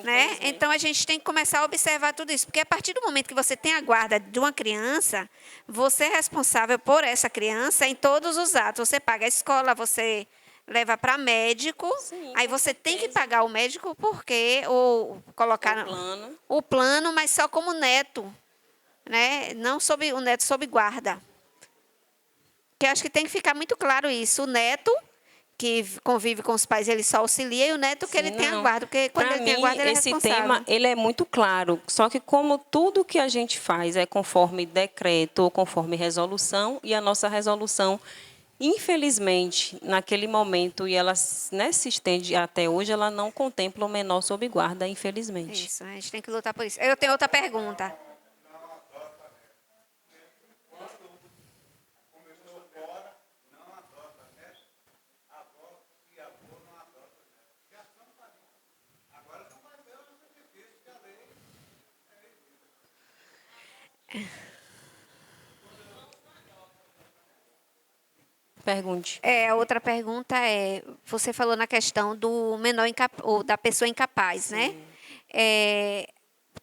Né? Então, a gente tem que começar a observar tudo isso. Porque, a partir do momento que você tem a guarda de uma criança, você é responsável por essa criança em todos os atos. Você paga a escola, você leva para médico. Sim, aí você tem que pagar o médico ou colocar o plano, mas só como neto. Né? Não o neto sob guarda. Que eu acho que tem que ficar muito claro isso. O neto que convive com os pais, ele só auxilia, e o neto que ele tem a guarda, porque quando ele tem a guarda, ele é responsável. Esse tema, ele é muito claro, só que como tudo que a gente faz é conforme decreto ou conforme resolução, e a nossa resolução, infelizmente, naquele momento, e ela, né, se estende até hoje, ela não contempla o menor sob guarda, infelizmente. Isso, a gente tem que lutar por isso. Eu tenho outra pergunta. Pergunte. A outra pergunta é, você falou na questão do menor ou da pessoa incapaz, né?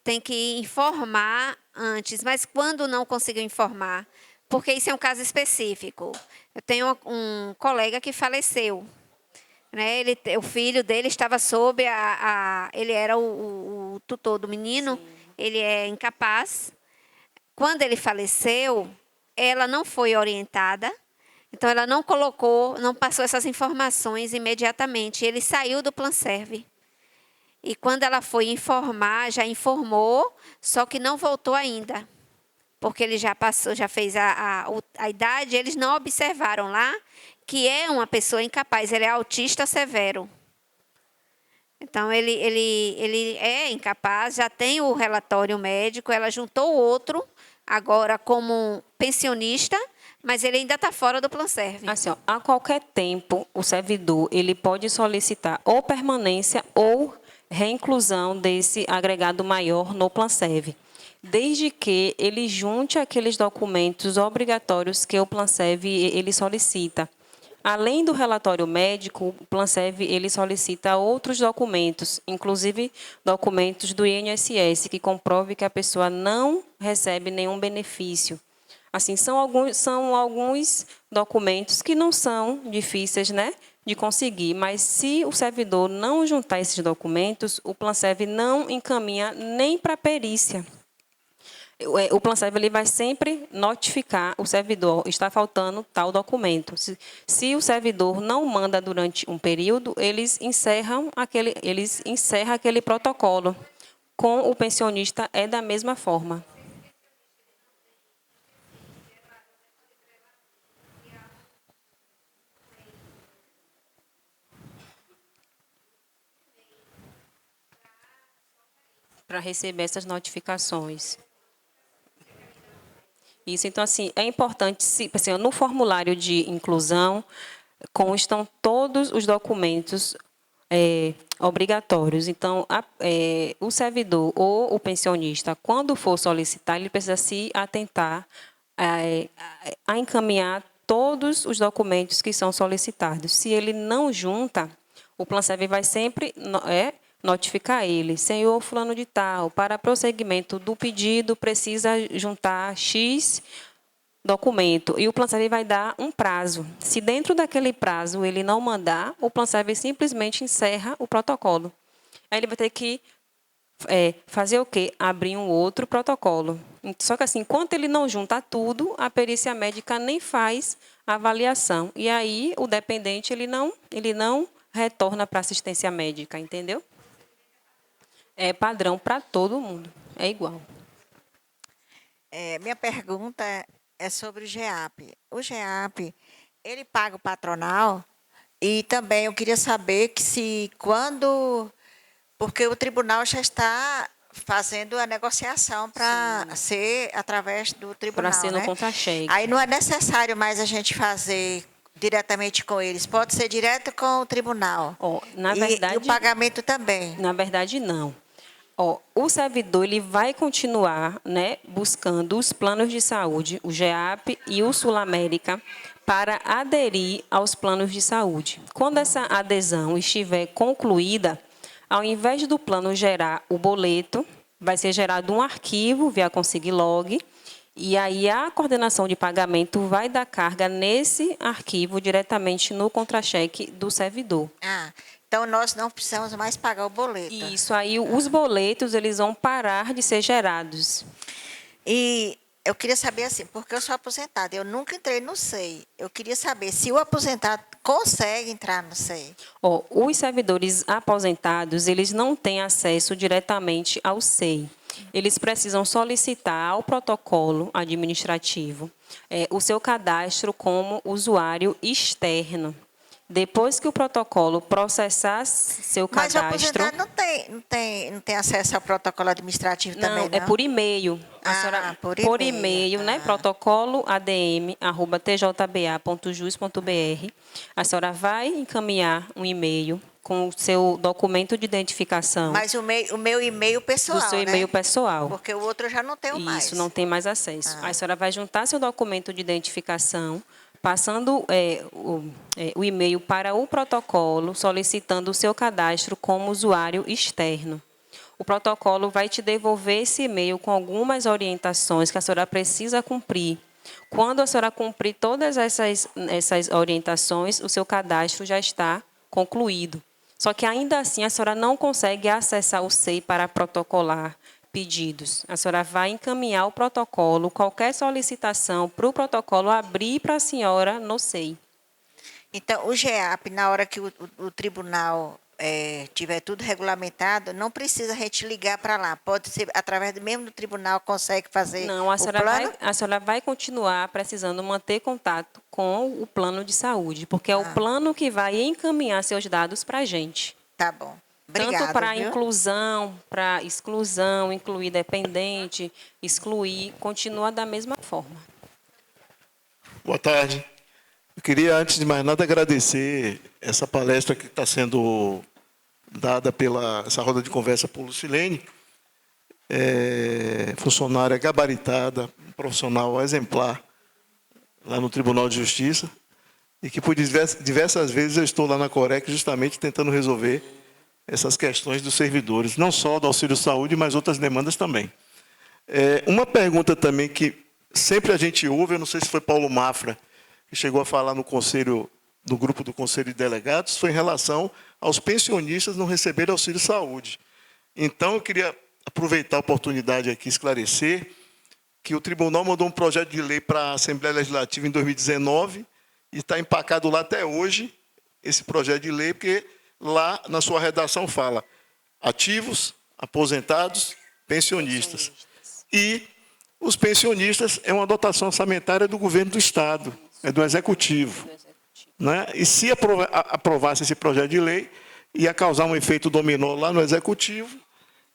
Tem que informar antes, mas quando não conseguiu informar? Porque isso é um caso específico. Eu tenho um colega que faleceu, né? O filho dele estava sob ele era o tutor do menino. Sim. Ele é incapaz. Quando ele faleceu, ela não foi orientada. Então, ela não passou essas informações imediatamente. Ele saiu do Planserv. E quando ela foi informar, já informou, só que não voltou ainda. Porque ele já passou, já fez a idade, eles não observaram lá que é uma pessoa incapaz, ele é autista severo. Então, ele é incapaz, já tem o relatório médico, ela juntou o outro, agora como pensionista, mas ele ainda está fora do Planserve. Assim, ó, a qualquer tempo, o servidor ele pode solicitar ou permanência ou reinclusão desse agregado maior no Planserve, desde que ele junte aqueles documentos obrigatórios que o Planserve ele solicita. Além do relatório médico, o Planserve ele solicita outros documentos, inclusive documentos do INSS, que comprove que a pessoa não recebe nenhum benefício. Assim, são alguns documentos que não são difíceis, né, de conseguir, mas se o servidor não juntar esses documentos, o Planserve não encaminha nem para a perícia. O Planserve ele vai sempre notificar o servidor, está faltando tal documento. Se o servidor não manda durante um período, eles encerram aquele protocolo. Com o pensionista é da mesma forma. Para receber essas notificações. Isso, então, assim, é importante, assim, no formulário de inclusão, constam todos os documentos obrigatórios. Então, o servidor ou o pensionista, quando for solicitar, ele precisa se atentar a encaminhar todos os documentos que são solicitados. Se ele não junta, o Planserve vai sempre notificar ele, senhor fulano de tal, para prosseguimento do pedido precisa juntar X documento e o Planserve vai dar um prazo. Se dentro daquele prazo ele não mandar, o Planserve simplesmente encerra o protocolo. Aí ele vai ter que fazer o quê? Abrir um outro protocolo. Só que assim, enquanto ele não junta tudo, a perícia médica nem faz a avaliação. E aí o dependente ele não retorna para assistência médica, entendeu? É padrão para todo mundo, é igual. Minha pergunta é sobre o GEAP. O GEAP, ele paga o patronal e também eu queria saber que porque o tribunal já está fazendo a negociação para ser através do tribunal, para ser no contra-cheque. Aí não é necessário mais a gente fazer diretamente com eles, pode ser direto com o tribunal. Na verdade, e o pagamento também. Na verdade, não. O servidor ele vai continuar, né, buscando os planos de saúde, o GEAP e o Sul América, para aderir aos planos de saúde. Quando essa adesão estiver concluída, ao invés do plano gerar o boleto, vai ser gerado um arquivo via Conseguilog, e aí a coordenação de pagamento vai dar carga nesse arquivo diretamente no contra-cheque do servidor. Então, nós não precisamos mais pagar o boleto. Isso aí, os boletos eles vão parar de ser gerados. E eu queria saber assim, porque eu sou aposentada, eu nunca entrei no SEI. Eu queria saber se o aposentado consegue entrar no SEI. Os servidores aposentados, eles não têm acesso diretamente ao SEI. Eles precisam solicitar ao protocolo administrativo o seu cadastro como usuário externo. Depois que o protocolo processar seu cadastro... Mas o aposentado não tem acesso ao protocolo administrativo também, não? É por e-mail. Por e-mail, né? protocolo.adm@tjba.jus.br. A senhora vai encaminhar um e-mail com o seu documento de identificação. Mas o meu e-mail pessoal, do seu e-mail pessoal. Porque o outro eu já não tenho mais. Isso, não tem mais acesso. A senhora vai juntar seu documento de identificação, passando o e-mail para o protocolo, solicitando o seu cadastro como usuário externo. O protocolo vai te devolver esse e-mail com algumas orientações que a senhora precisa cumprir. Quando a senhora cumprir todas essas orientações, o seu cadastro já está concluído. Só que ainda assim a senhora não consegue acessar o SEI para protocolar pedidos. A senhora vai encaminhar o protocolo, qualquer solicitação para o protocolo abrir para a senhora no SEI. Então, o GEAP, na hora que o tribunal tiver tudo regulamentado, não precisa a gente ligar para lá. Pode ser, através do mesmo do tribunal, consegue fazer Não, a senhora vai continuar precisando manter contato com o plano de saúde, porque é o plano que vai encaminhar seus dados para a gente. Tá bom. Obrigada, tanto para viu? inclusão, para exclusão, incluir dependente, excluir, continua da mesma forma. Boa tarde. Eu queria, antes de mais nada, agradecer essa palestra que está sendo dada pela essa roda de conversa por Lucilene, funcionária gabaritada, profissional exemplar lá no Tribunal de Justiça, e que por diversas vezes eu estou lá na Corec justamente tentando resolver essas questões dos servidores, não só do auxílio saúde, mas outras demandas também. Uma pergunta também que sempre a gente ouve, eu não sei se foi Paulo Mafra, que chegou a falar no conselho, do grupo do Conselho de Delegados, foi em relação aos pensionistas não receberem auxílio saúde. Então, eu queria aproveitar a oportunidade aqui e esclarecer que o tribunal mandou um projeto de lei para a Assembleia Legislativa em 2019 e está empacado lá até hoje, esse projeto de lei, porque lá na sua redação fala ativos, aposentados, pensionistas. E os pensionistas é uma dotação orçamentária do governo do Estado, é do Executivo. Né? E se aprovasse esse projeto de lei, ia causar um efeito dominó lá no Executivo,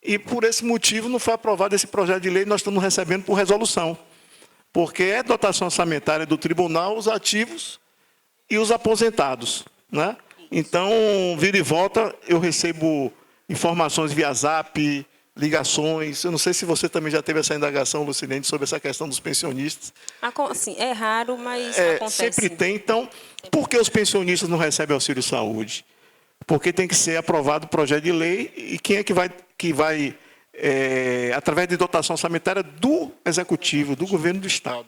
e por esse motivo não foi aprovado esse projeto de lei, nós estamos recebendo por resolução. Porque é dotação orçamentária do tribunal, os ativos e os aposentados. Né? Então, vira e volta, eu recebo informações via Zap, ligações. Eu não sei se você também já teve essa indagação, Lucilene, sobre essa questão dos pensionistas. Sim, é raro, mas acontece. Sempre tem. Então, por que os pensionistas não recebem auxílio saúde? Porque tem que ser aprovado o projeto de lei e quem é que vai através de dotação orçamentária do Executivo, do Governo do Estado.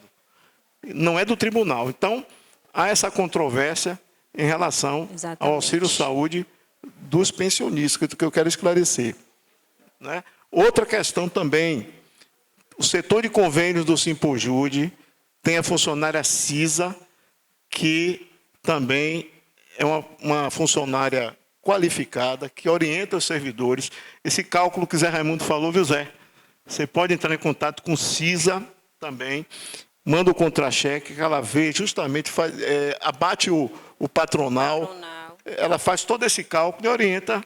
Não é do tribunal. Então, há essa controvérsia em relação ao auxílio saúde dos pensionistas, que eu quero esclarecer. Né? Outra questão também, o setor de convênios do Simpojude tem a funcionária CISA, que também é uma funcionária qualificada, que orienta os servidores. Esse cálculo que Zé Raimundo falou, viu, Zé? Você pode entrar em contato com CISA também, manda o contra-cheque, que ela vê, justamente abate o patronal, ela faz todo esse cálculo e orienta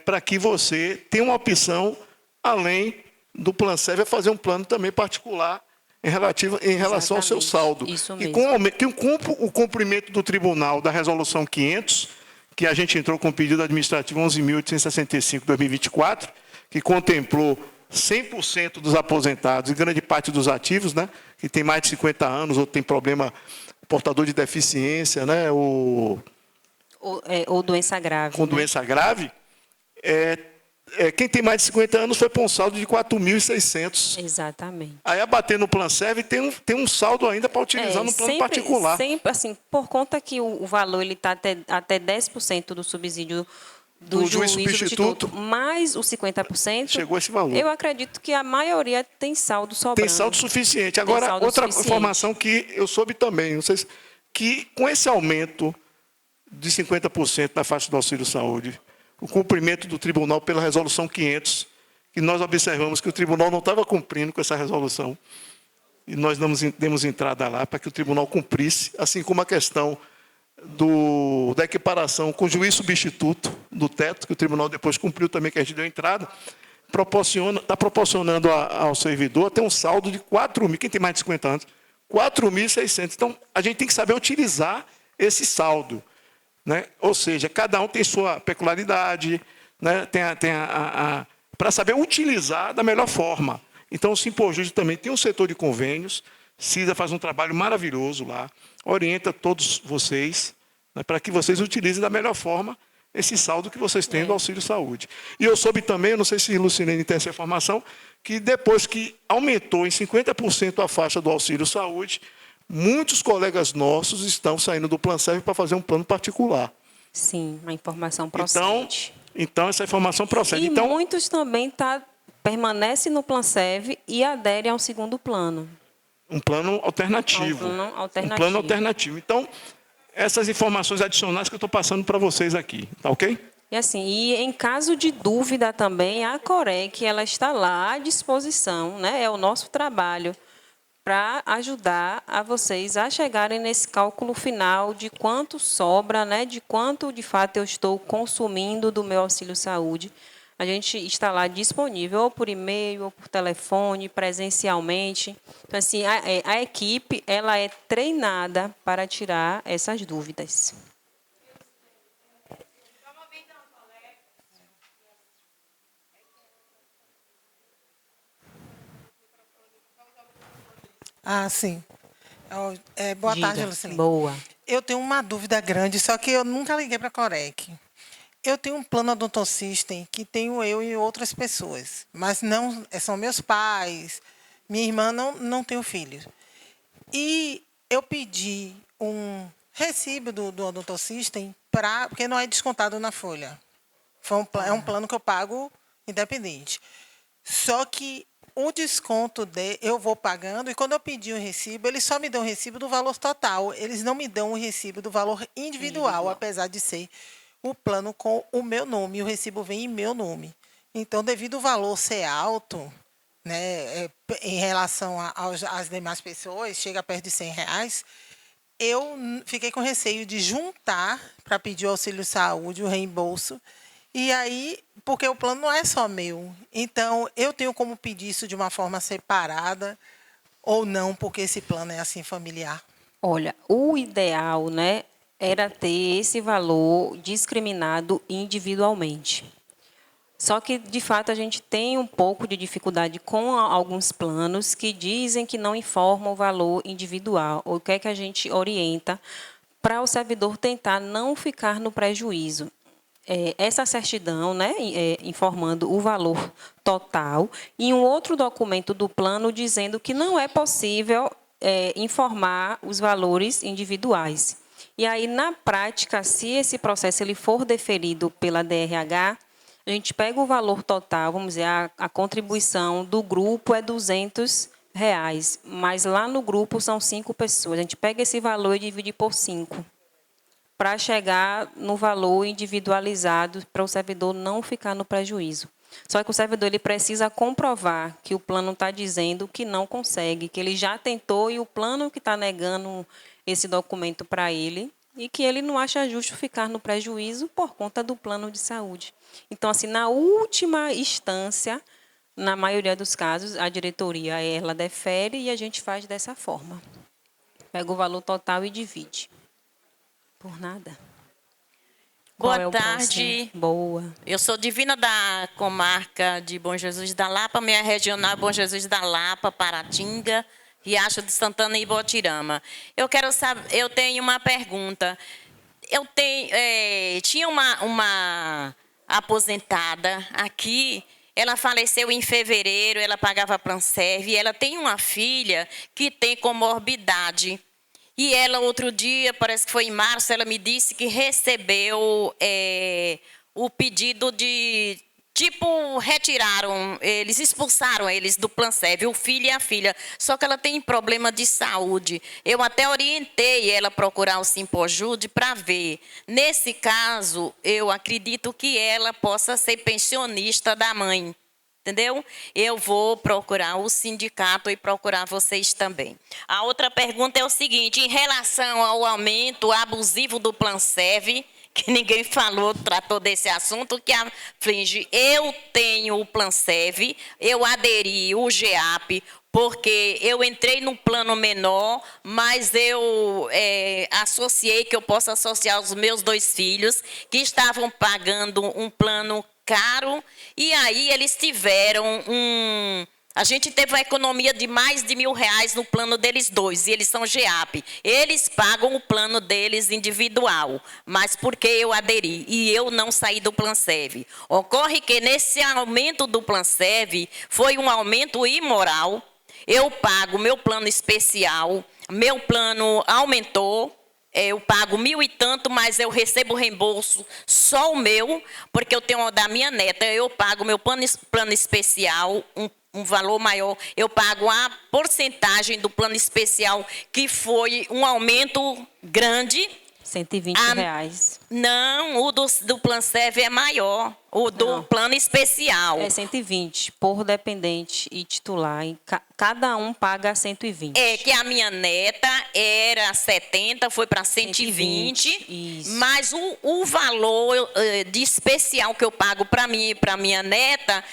para que você tenha uma opção, além do Planserv, fazer um plano também particular em relação ao seu saldo. Isso E mesmo. com o cumprimento do tribunal da resolução 500, que a gente entrou com o pedido administrativo 11.865/2024, que contemplou 100% dos aposentados e grande parte dos ativos, né, que tem mais de 50 anos ou tem problema, portador de deficiência, né, ou doença grave. Com doença grave, quem tem mais de 50 anos foi para um saldo de 4.600. Exatamente. Aí, abater no Planserv, tem um saldo ainda para utilizar no plano particular. Sempre, assim, por conta que o valor está até 10% do subsídio do juiz substituto, mais os 50%, chegou esse valor. Eu acredito que a maioria tem saldo sobrando. Tem saldo suficiente. Agora, outra informação que eu soube também, não sei se, que com esse aumento de 50% da faixa do auxílio saúde, o cumprimento do tribunal pela resolução 500, que nós observamos que o tribunal não estava cumprindo com essa resolução, e nós demos entrada lá para que o tribunal cumprisse, assim como a questão da equiparação com o juiz substituto do teto, que o tribunal depois cumpriu também, que a gente deu entrada, está proporcionando ao servidor até um saldo de 4.000, quem tem mais de 50 anos, 4.600. Então, a gente tem que saber utilizar esse saldo. Né? Ou seja, cada um tem sua peculiaridade, né? Para saber utilizar da melhor forma. Então, o Simpojude também tem um setor de convênios, CISA faz um trabalho maravilhoso lá, orienta todos vocês, né, para que vocês utilizem da melhor forma esse saldo que vocês têm do auxílio saúde. E eu soube também, eu não sei se Lucilene tem essa informação, que depois que aumentou em 50% a faixa do auxílio saúde, muitos colegas nossos estão saindo do Planserv para fazer um plano particular. Sim, a informação procede. Então essa informação procede. E muitos também permanecem no Planserv e aderem ao segundo plano. Um plano alternativo. Um plano alternativo. Então, essas informações adicionais que eu estou passando para vocês aqui. Tá ok? E assim, e em caso de dúvida também, a Corec, ela está lá à disposição, né? É o nosso trabalho para ajudar a vocês a chegarem nesse cálculo final de quanto sobra, né? De quanto, de fato, eu estou consumindo do meu auxílio saúde. A gente está lá disponível, ou por e-mail, ou por telefone, presencialmente. Então, assim, a equipe, ela é treinada para tirar essas dúvidas. Sim. Boa Diga. tarde, Lucilene. Boa. Eu tenho uma dúvida grande, só que eu nunca liguei para a Corec. Eu tenho um plano Odontosystem que tenho eu e outras pessoas, mas não são meus pais, minha irmã não tem filhos. E eu pedi um recibo do Odontosystem porque não é descontado na folha. É um plano que eu pago independente. Só que o desconto eu vou pagando, e quando eu pedi o recibo, eles só me dão o recibo do valor total. Eles não me dão o recibo do valor individual, apesar de ser o plano com o meu nome. O recibo vem em meu nome. Então, devido ao valor ser alto, né, em relação às demais pessoas, chega perto de R$100, eu fiquei com receio de juntar para pedir o auxílio saúde, o reembolso. E aí, porque o plano não é só meu. Então, eu tenho como pedir isso de uma forma separada ou não, porque esse plano é assim familiar? Olha, o ideal, né, era ter esse valor discriminado individualmente. Só que, de fato, a gente tem um pouco de dificuldade com alguns planos que dizem que não informam o valor individual. O que é que a gente orienta para o servidor tentar não ficar no prejuízo? Essa certidão, né, informando o valor total, e um outro documento do plano dizendo que não é possível informar os valores individuais. E aí, na prática, se esse processo ele for deferido pela DRH, a gente pega o valor total, vamos dizer, a contribuição do grupo é R$200, mas lá no grupo são 5 pessoas. A gente pega esse valor e divide por 5. Para chegar no valor individualizado, para o servidor não ficar no prejuízo. Só que o servidor ele precisa comprovar que o plano está dizendo que não consegue, que ele já tentou e o plano que está negando esse documento para ele, e que ele não acha justo ficar no prejuízo por conta do plano de saúde. Então, assim, na última instância, na maioria dos casos, a diretoria ela defere e a gente faz dessa forma. Pega o valor total e divide. Por nada. Boa tarde. Boa. Eu sou Divina da comarca de Bom Jesus da Lapa, minha regional é Bom Jesus da Lapa, Paratinga, Riacho de Santana e Ibotirama. Eu quero saber, eu tenho uma pergunta. Tinha uma aposentada aqui, ela faleceu em fevereiro, ela pagava Planserve, e ela tem uma filha que tem comorbidade. E ela, outro dia, parece que foi em março, ela me disse que recebeu o pedido de... Tipo, eles expulsaram eles do Planserve, o filho e a filha. Só que ela tem problema de saúde. Eu até orientei ela a procurar o Simpojude para ver. Nesse caso, eu acredito que ela possa ser pensionista da mãe. Entendeu? Eu vou procurar o sindicato e procurar vocês também. A outra pergunta é o seguinte, em relação ao aumento abusivo do Planserve, que ninguém tratou desse assunto, que aflige. Eu tenho o Planserve, eu aderi o GEAP, porque eu entrei num plano menor, mas eu associei que eu posso associar os meus 2 filhos, que estavam pagando um plano caro, e aí eles tiveram a gente teve uma economia de mais de R$1.000 no plano deles 2, e eles são GEAP. Eles pagam o plano deles individual, mas porque eu aderi e eu não saí do Planserve. Ocorre que nesse aumento do Planserve foi um aumento imoral. Eu pago meu plano especial, meu plano aumentou, eu pago 1.000 e tanto, mas eu recebo reembolso só o meu, porque eu tenho da minha neta, eu pago meu plano especial, um valor maior, eu pago a porcentagem do plano especial, que foi um aumento grande. R$120. Não, o do Planserv é maior. O do plano especial. É 120 por dependente e titular. E cada um paga 120. É que a minha neta era 70, foi para 120. Isso. Mas o valor de especial que eu pago para mim e para minha neta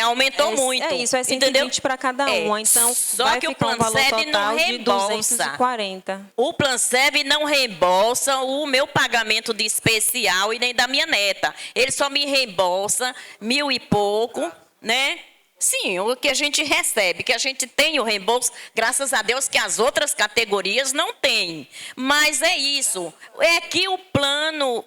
aumentou muito. É isso, é 120 para cada uma. Então, só vai que o ficar um valor Planserv não total de reembolsa. 240. O Planserv não reembolsa o meu pagamento de especial e nem da minha neta. Ele só me reembolsa 1.000 e pouco, né? Sim, o que a gente recebe, que a gente tem o reembolso, graças a Deus que as outras categorias não têm. Mas é isso, é que o plano,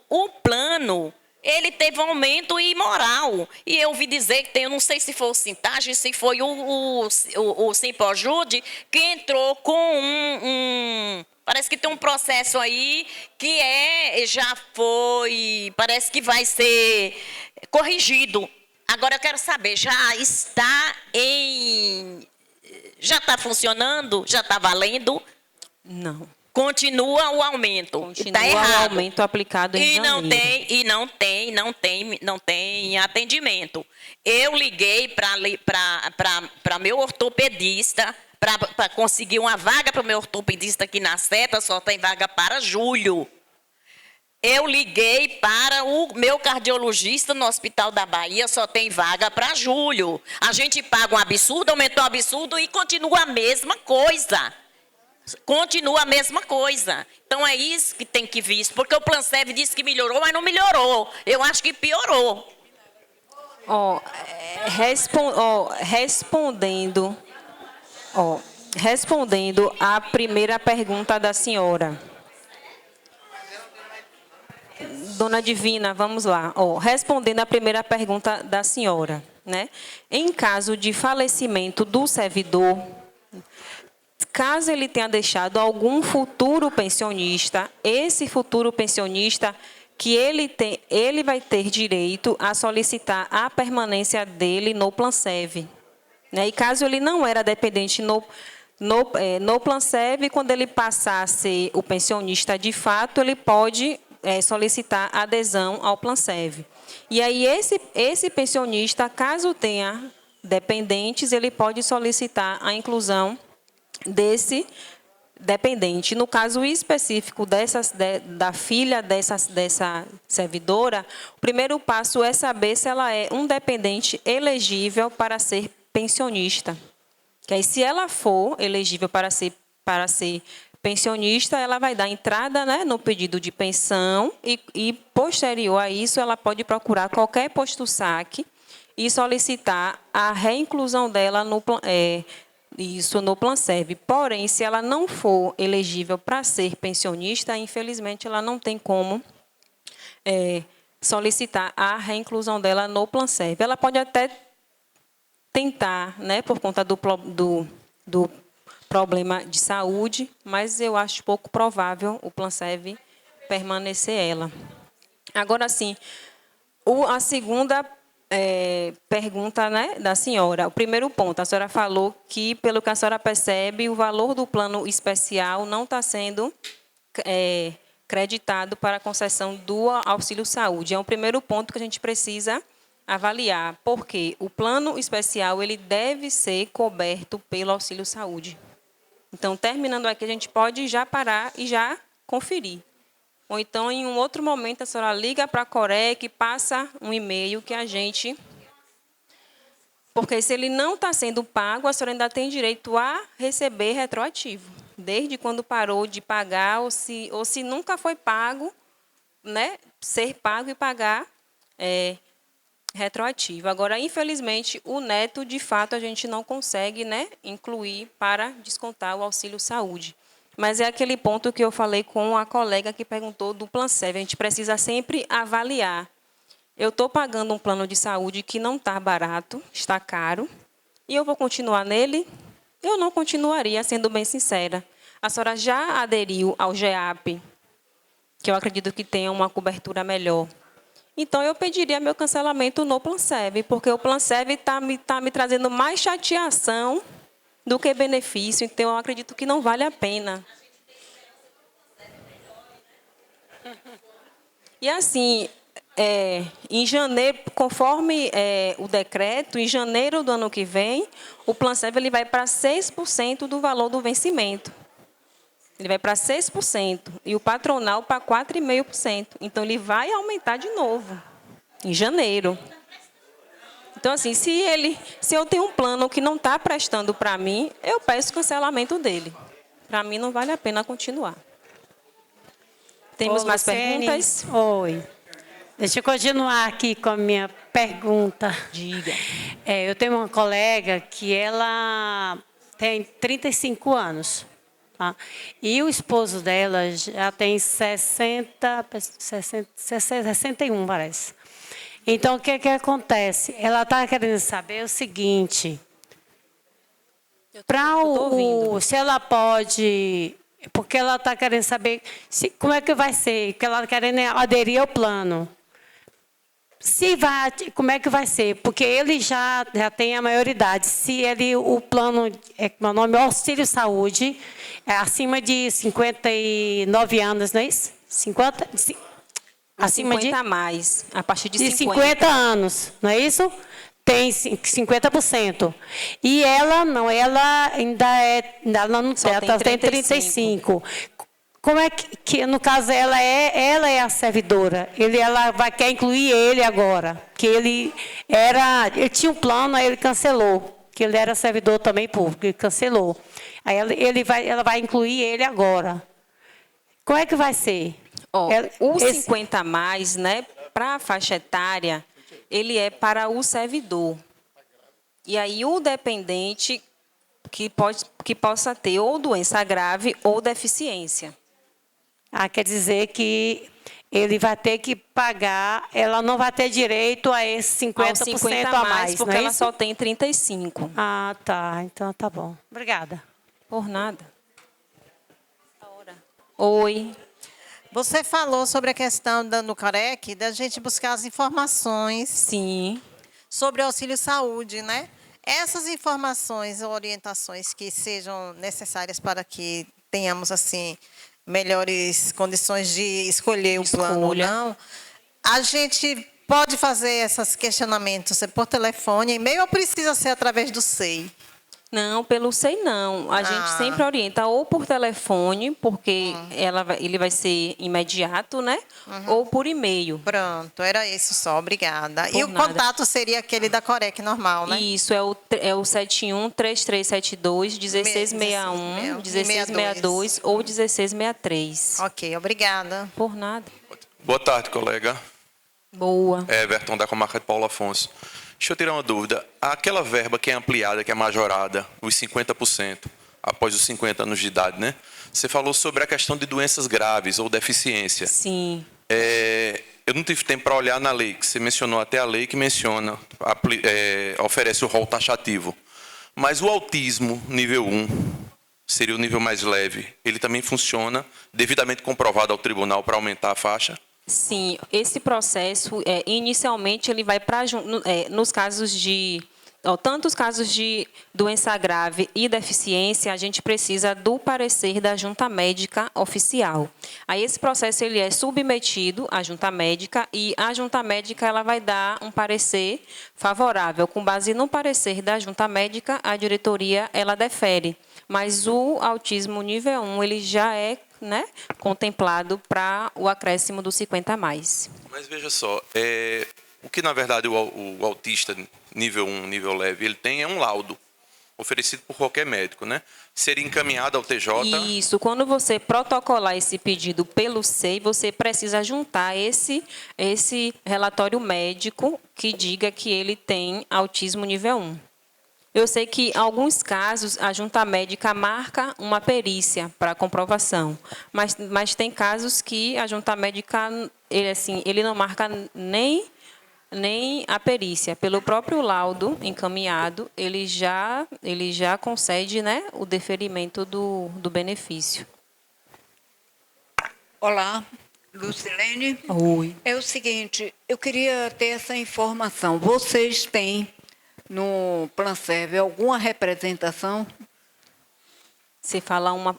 ele teve um aumento imoral. E eu ouvi dizer que tem, eu não sei se foi o Sintagem, se foi o Simpojude, que entrou com parece que tem um processo aí que já foi, parece que vai ser corrigido. Agora eu quero saber, já está funcionando? Já está valendo? Não. Continua o aumento. Continua Está errado. o aumento aplicado em janeiro. Não tem atendimento. Eu liguei para meu ortopedista para conseguir uma vaga para o meu ortopedista aqui na Seta, só tem vaga para julho. Eu liguei para o meu cardiologista no Hospital da Bahia, só tem vaga para julho. A gente paga um absurdo, aumentou um absurdo e continua a mesma coisa. Continua a mesma coisa. Então é isso que tem que vir, porque o Planserv disse que melhorou, mas não melhorou. Eu acho que piorou. Respondendo à primeira pergunta da senhora. Dona Divina, vamos lá. Respondendo à primeira pergunta da senhora, né? Em caso de falecimento do servidor, caso ele tenha deixado algum futuro pensionista, esse futuro pensionista que ele vai ter direito a solicitar a permanência dele no Planserv. Né? E caso ele não era dependente no Planserv, quando ele passar a ser o pensionista de fato, ele pode solicitar adesão ao Planserv. E aí esse pensionista, caso tenha dependentes, ele pode solicitar a inclusão desse dependente. No caso específico da filha dessa servidora, o primeiro passo é saber se ela é um dependente elegível para ser pensionista. Que aí, se ela for elegível para ser pensionista, ela vai dar entrada, né, no pedido de pensão e posterior a isso, ela pode procurar qualquer posto saque e solicitar a reinclusão dela no Planserv. Porém, se ela não for elegível para ser pensionista, infelizmente, ela não tem como solicitar a reinclusão dela no Planserv. Ela pode até tentar, né, por conta do problema de saúde, mas eu acho pouco provável o Planserv permanecer ela. Agora, sim, a segunda pergunta, né, da senhora. O primeiro ponto, a senhora falou que, pelo que a senhora percebe, o valor do plano especial não está sendo creditado para a concessão do auxílio saúde. É um primeiro ponto que a gente precisa avaliar, porque o plano especial ele deve ser coberto pelo auxílio saúde. Então, terminando aqui, a gente pode já parar e já conferir. Ou então, em um outro momento, a senhora liga para a Corec, passa um e-mail que a gente... Porque se ele não está sendo pago, a senhora ainda tem direito a receber retroativo. Desde quando parou de pagar, ou se nunca foi pago, né, ser pago e pagar retroativo. Agora, infelizmente, o neto, de fato, a gente não consegue, né, incluir para descontar o auxílio saúde. Mas é aquele ponto que eu falei com a colega que perguntou do Planserv. A gente precisa sempre avaliar. Eu estou pagando um plano de saúde que não está barato, está caro, e eu vou continuar nele? Eu não continuaria, sendo bem sincera. A senhora já aderiu ao GEAP, que eu acredito que tenha uma cobertura melhor. Então, eu pediria meu cancelamento no Planserv, porque o Planserv está me trazendo mais chateação do que benefício, então eu acredito que não vale a pena. E assim, em janeiro, conforme o decreto, em janeiro do ano que vem, o Planserv ele vai para 6% do valor do vencimento. Ele vai para 6% e o patronal para 4,5%. Então, ele vai aumentar de novo, em janeiro. Então, assim, se eu tenho um plano que não está prestando para mim, eu peço cancelamento dele. Para mim, não vale a pena continuar. Temos mais perguntas? Oi. Deixa eu continuar aqui com a minha pergunta. Diga. Eu tenho uma colega que ela tem 35 anos. Tá? E o esposo dela já tem 61, parece. Então, o que acontece? Ela está querendo saber o seguinte. Se ela pode... Porque ela está querendo saber como é que vai ser, porque ela está querendo aderir ao plano. Como é que vai ser? Porque ele já tem a maioridade. Se o plano, meu nome é Auxílio Saúde, é acima de 59 anos, não é isso? 50? Acima 50 a mais, a partir de 50 anos, não é isso? Tem 50%. E ela não, ela ela não tem, ela tem 35. Como é que no caso ela é a servidora? Ela quer incluir ele agora, que ele tinha um plano, aí ele cancelou, que ele era servidor também público, ele cancelou. Aí ela vai incluir ele agora. Como é que vai ser? O 50 a mais, né, para a faixa etária, ele é para o servidor. E aí o dependente que possa ter ou doença grave ou deficiência. Quer dizer que ele vai ter que pagar, ela não vai ter direito a esse 50% a mais, porque ela só tem 35. Ah, tá. Então tá bom. Obrigada. Por nada. Oi. Você falou sobre a questão no COREC, da gente buscar as informações. Sim. Sobre o auxílio saúde, né? Essas informações ou orientações que sejam necessárias para que tenhamos, assim, melhores condições de escolher o plano ou não, a gente pode fazer esses questionamentos por telefone, e-mail, ou precisa ser através do SEI? Não, pelo SEI não. A gente sempre orienta ou por telefone, porque ele vai ser imediato, né? Ou por e-mail. Pronto, era isso só, obrigada. Por e o nada. contato seria aquele da COREC normal, né? Isso, é o 71-3372-1661, 1662 ou 1663. Ok, obrigada. Por nada. Boa tarde, colega. Boa. Everton, da comarca de Paulo Afonso. Deixa eu tirar uma dúvida. Aquela verba que é ampliada, que é majorada, os 50%, após os 50 anos de idade, né? Você falou sobre a questão de doenças graves ou deficiência. Sim. Eu não tive tempo para olhar na lei, que você mencionou até a lei que menciona, oferece o rol taxativo. Mas o autismo nível 1, seria o nível mais leve, ele também funciona, devidamente comprovado ao tribunal para aumentar a faixa? Sim, esse processo, inicialmente, ele vai para nos casos de... tanto os casos de doença grave e deficiência, a gente precisa do parecer da junta médica oficial. Aí esse processo ele é submetido à junta médica e a junta médica ela vai dar um parecer favorável. Com base no parecer da junta médica, a diretoria ela defere. Mas o autismo nível 1 ele já é, né, contemplado para o acréscimo dos 50 a mais. Mas veja só, o que na verdade o autista nível 1, nível leve, ele tem é um laudo oferecido por qualquer médico, né? Seria encaminhado ao TJ? Isso, quando você protocolar esse pedido pelo SEI, você precisa juntar esse relatório médico que diga que ele tem autismo nível 1. Eu sei que, em alguns casos, a junta médica marca uma perícia para comprovação, mas tem casos que a junta médica ele não marca nem a perícia. Pelo próprio laudo encaminhado, ele já concede, né, o deferimento do benefício. Olá, Lucilene. Oi. É o seguinte, eu queria ter essa informação. Vocês têm no Planserv alguma representação? Você fala uma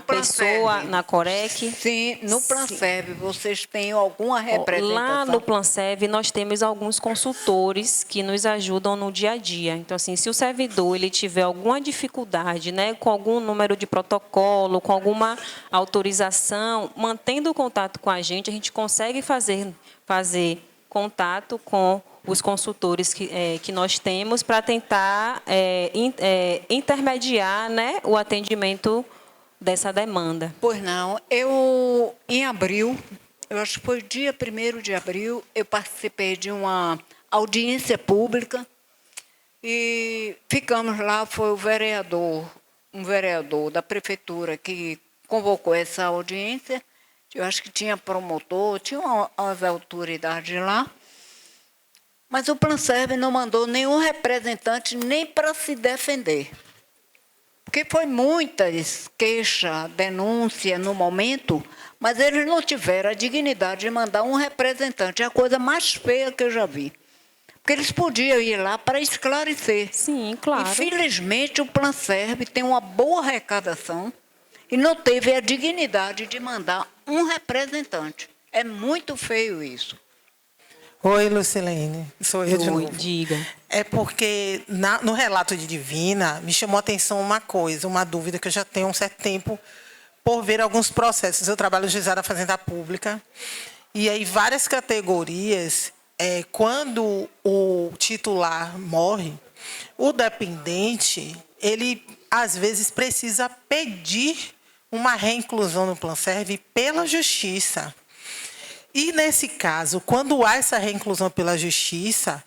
pessoa na Corec? Sim, no Planserv, vocês têm alguma representação? Lá no Planserv, nós temos alguns consultores que nos ajudam no dia a dia. Então, assim, se o servidor ele tiver alguma dificuldade, né, com algum número de protocolo, com alguma autorização, mantendo o contato com a gente consegue fazer contato com os consultores que nós temos para tentar intermediar, né, o atendimento dessa demanda. Pois não. Em abril, eu acho que foi dia 1º de abril, eu participei de uma audiência pública e ficamos lá, foi um vereador da prefeitura que convocou essa audiência. Eu acho que tinha promotor, tinha as autoridades lá. Mas o Planserv não mandou nenhum representante nem para se defender. Porque foi muitas queixas, denúncias no momento, mas eles não tiveram a dignidade de mandar um representante. É a coisa mais feia que eu já vi. Porque eles podiam ir lá para esclarecer. Sim, claro. Infelizmente, o Planserv tem uma boa arrecadação e não teve a dignidade de mandar um representante. É muito feio isso. Oi, Lucilene. Sou eu de novo. Diga. É porque no relato de Divina me chamou a atenção uma coisa, uma dúvida que eu já tenho há um certo tempo por ver alguns processos. Eu trabalho no Juizado da Fazenda Pública e aí várias categorias, quando o titular morre, o dependente, ele às vezes precisa pedir uma reinclusão no Planserv pela Justiça. E, nesse caso, quando há essa reinclusão pela Justiça,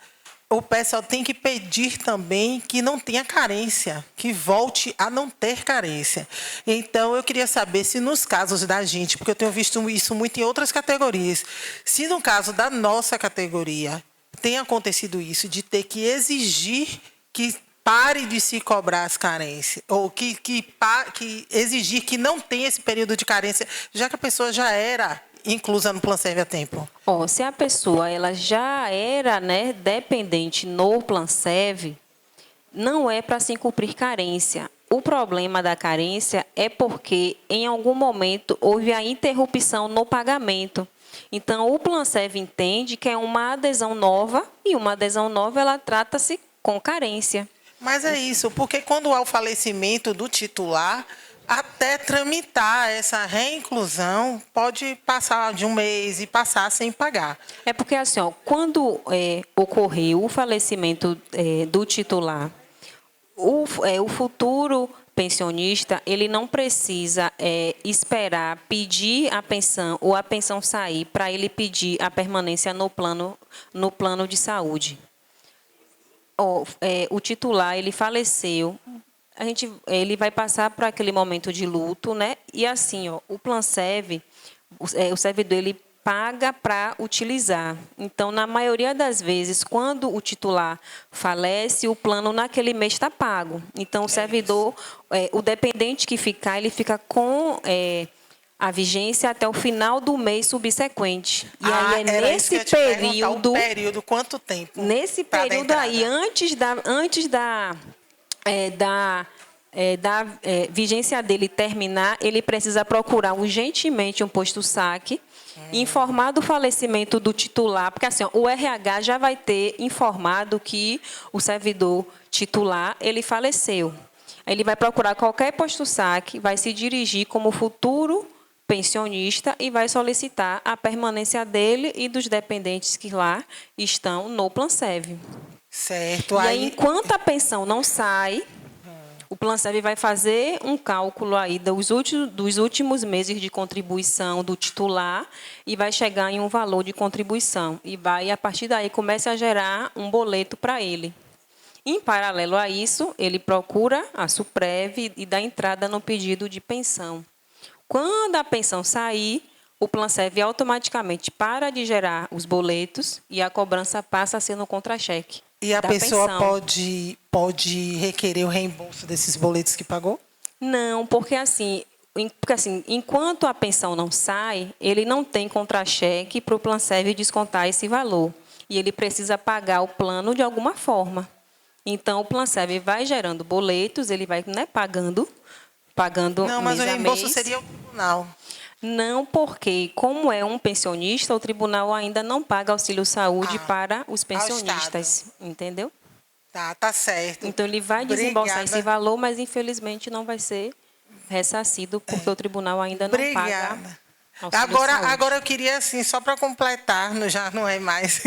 o pessoal tem que pedir também que não tenha carência, que volte a não ter carência. Então, eu queria saber se nos casos da gente, porque eu tenho visto isso muito em outras categorias, se no caso da nossa categoria tem acontecido isso, de ter que exigir que pare de se cobrar as carências, ou que exigir que não tenha esse período de carência, já que a pessoa já era inclusa no Planserv a tempo. Se a pessoa ela já era, né, dependente no Planserv, não é para se cumprir carência. O problema da carência é porque, em algum momento, houve a interrupção no pagamento. Então, o Planserv entende que é uma adesão nova, e uma adesão nova ela trata-se com carência. Mas é isso, porque quando há o falecimento do titular, até tramitar essa reinclusão, pode passar de um mês e passar sem pagar. É porque, assim, quando ocorreu o falecimento do titular, o futuro pensionista ele não precisa esperar pedir a pensão ou a pensão sair para ele pedir a permanência no plano de saúde. O titular ele faleceu, ele vai passar por aquele momento de luto, né? E assim, o Planserv, o servidor ele paga para utilizar. Então, na maioria das vezes, quando o titular falece, o plano naquele mês está pago. Então, o servidor, o dependente que ficar, ele fica com a vigência até o final do mês subsequente. E aí nesse período, o período, quanto tempo? Nesse período aí, antes da vigência dele terminar, ele precisa procurar urgentemente um posto-saque, informar do falecimento do titular, porque assim, o RH já vai ter informado que o servidor titular ele faleceu. Ele vai procurar qualquer posto-saque, vai se dirigir como futuro pensionista e vai solicitar a permanência dele e dos dependentes que lá estão no Planserv. Certo. E aí, enquanto a pensão não sai, o Planserv vai fazer um cálculo aí dos últimos meses de contribuição do titular e vai chegar em um valor de contribuição. E vai, a partir daí, começa a gerar um boleto para ele. Em paralelo a isso, ele procura a SUPREV e dá entrada no pedido de pensão. Quando a pensão sair, o Planserv automaticamente para de gerar os boletos e a cobrança passa a ser no contra-cheque. E a pessoa pode requerer o reembolso desses boletos que pagou? Não, porque assim, enquanto a pensão não sai, ele não tem contra-cheque para o Planserv descontar esse valor. E ele precisa pagar o plano de alguma forma. Então, o Planserv vai gerando boletos, ele vai, né, pagando pagando Não, mas mês o a reembolso mês. seria o tribunal. Não, porque como é um pensionista, o tribunal ainda não paga auxílio-saúde para os pensionistas, entendeu? Tá certo. Então, ele vai desembolsar Obrigada. esse valor, mas infelizmente não vai ser ressarcido, porque o tribunal ainda não paga Obrigada. auxílio-saúde. Agora eu queria, assim, só para completar, já não é mais,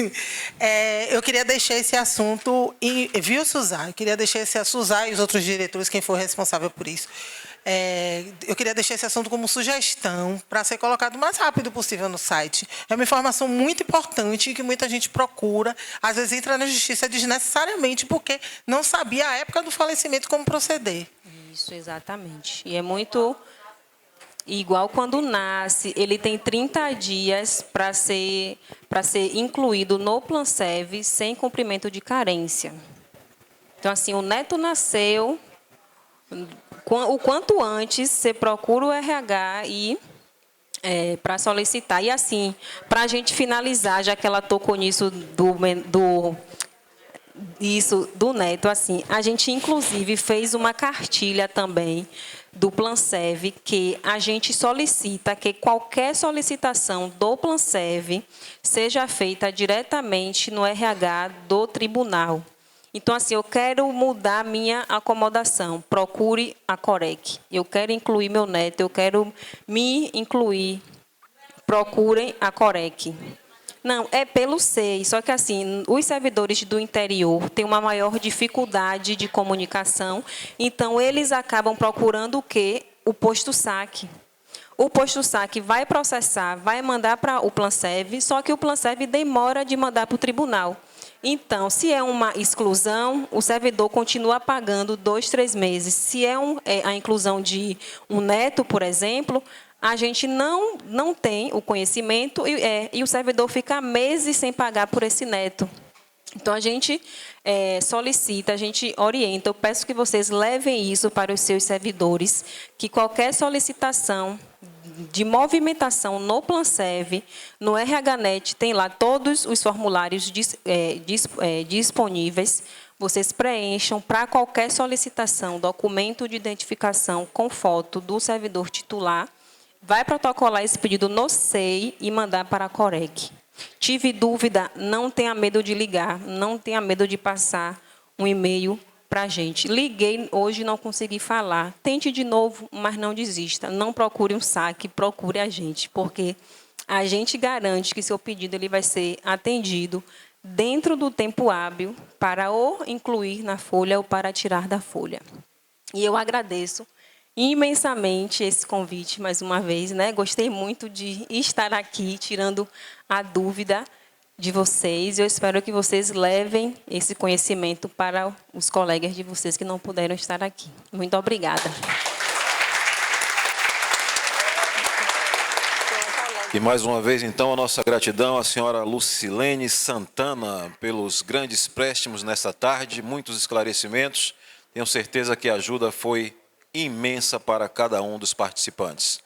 eu queria deixar esse assunto, viu, Suzá? Eu queria deixar esse Suzá e os outros diretores, quem for responsável por isso, eu queria deixar esse assunto como sugestão para ser colocado o mais rápido possível no site. É uma informação muito importante que muita gente procura, às vezes entra na justiça desnecessariamente porque não sabia a época do falecimento como proceder. Isso, exatamente. E é muito igual quando nasce, ele tem 30 dias para ser incluído no Planserv sem cumprimento de carência. Então, assim, o neto nasceu, o quanto antes você procura o RH e para solicitar. E assim, para a gente finalizar, já que ela tocou nisso do neto, assim, a gente inclusive fez uma cartilha também do Planserv que a gente solicita que qualquer solicitação do Planserv seja feita diretamente no RH do tribunal. Então, assim, eu quero mudar minha acomodação, procure a Corec. Eu quero incluir meu neto, eu quero me incluir, procurem a Corec. Não, é pelo SEI, só que assim, os servidores do interior têm uma maior dificuldade de comunicação, então eles acabam procurando o quê? O posto saque. O posto saque vai processar, vai mandar para o Planserv, só que o Planserv demora de mandar para o tribunal. Então, se é uma exclusão, o servidor continua pagando 2, 3 meses. Se é a inclusão de um neto, por exemplo, a gente não tem o conhecimento e o servidor fica meses sem pagar por esse neto. Então, a gente solicita, a gente orienta, eu peço que vocês levem isso para os seus servidores, que qualquer solicitação de movimentação no Planserv, no RHNet, tem lá todos os formulários disponíveis. Vocês preencham para qualquer solicitação, documento de identificação com foto do servidor titular, vai protocolar esse pedido no SEI e mandar para a Corec. Tive dúvida, não tenha medo de ligar, não tenha medo de passar um e-mail para a gente. Liguei hoje e não consegui falar. Tente de novo, mas não desista. Não procure um saque, procure a gente, porque a gente garante que seu pedido ele vai ser atendido dentro do tempo hábil para ou incluir na folha ou para tirar da folha. E eu agradeço imensamente esse convite, mais uma vez, né? Gostei muito de estar aqui, tirando a dúvida de vocês. Eu espero que vocês levem esse conhecimento para os colegas de vocês que não puderam estar aqui. Muito obrigada. E mais uma vez, então, a nossa gratidão à senhora Lucilene Santana pelos grandes préstimos nesta tarde, muitos esclarecimentos. Tenho certeza que a ajuda foi imensa para cada um dos participantes.